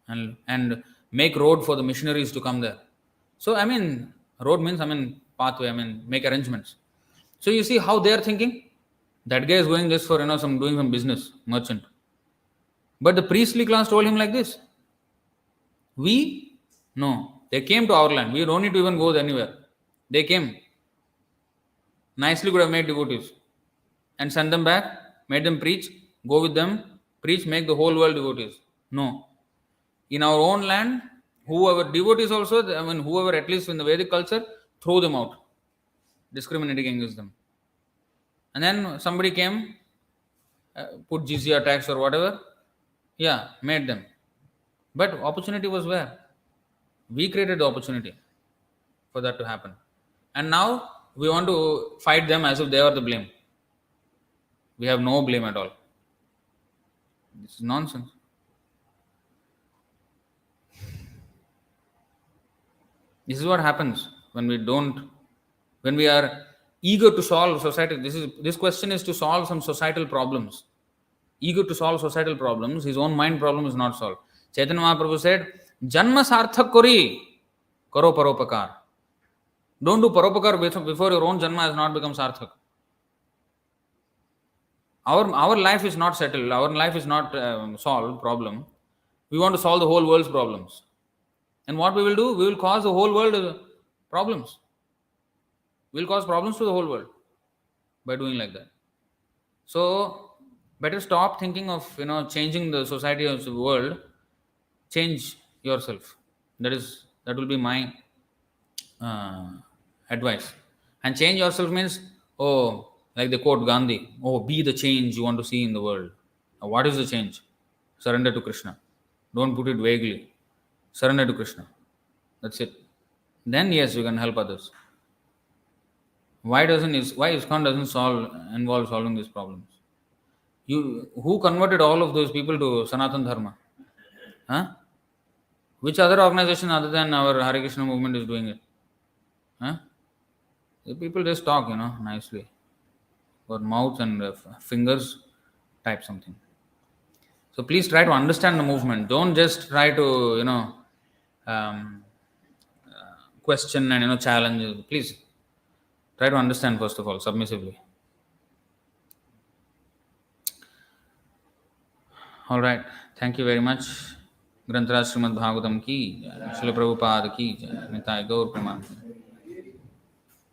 and make road for the missionaries to come there. So, I mean, road means, pathway, make arrangements. So you see how they are thinking? That guy is going just for, doing some business, merchant. But the priestly class told him like this. No, they came to our land. We don't need to even go anywhere. They came. Nicely could have made devotees and send them back, made them preach, go with them, preach, make the whole world devotees. No. In our own land, whoever devotees also, whoever at least in the Vedic culture, throw them out, discriminating against them. And then somebody came, put jizya tax or whatever, yeah, made them. But opportunity was where? We created the opportunity for that to happen. And now we want to fight them as if they are the blame. We have no blame at all. This is nonsense. This is what happens when when we are eager to solve society. This question is to solve some societal problems. Eager to solve societal problems, his own mind problem is not solved. Chaitanya Mahaprabhu said, Janma sarthak kori, karo paropakar. Don't do paropakar before your own janma has not become sarthak. Our life is not settled. Our life is not solved problem. We want to solve the whole world's problems. And what we will do? We will cause the whole world problems. We will cause problems to the whole world by doing like that. So better stop thinking of changing the society of the world. Change yourself. That will be my uh, advice. And change yourself means, oh, like the quote Gandhi, oh, be the change you want to see in the world. Now, what is the change? Surrender to Krishna. Don't put it vaguely. Surrender to Krishna. That's it. Then yes, you can help others. Why ISKCON doesn't involve solving these problems? Who converted all of those people to Sanatan Dharma? Huh? Which other organization other than our Hare Krishna movement is doing it? Huh? The people just talk, nicely. Or mouth and fingers type something. So please try to understand the movement. Don't just try to, um, question and challenge. Please try to understand first of all, submissively. All right. Thank you very much. ग्रंथराज Shrimad Bhagavatam की जय, श्रील प्रभुपाद की जय, निताय गौर प्रेमानंद।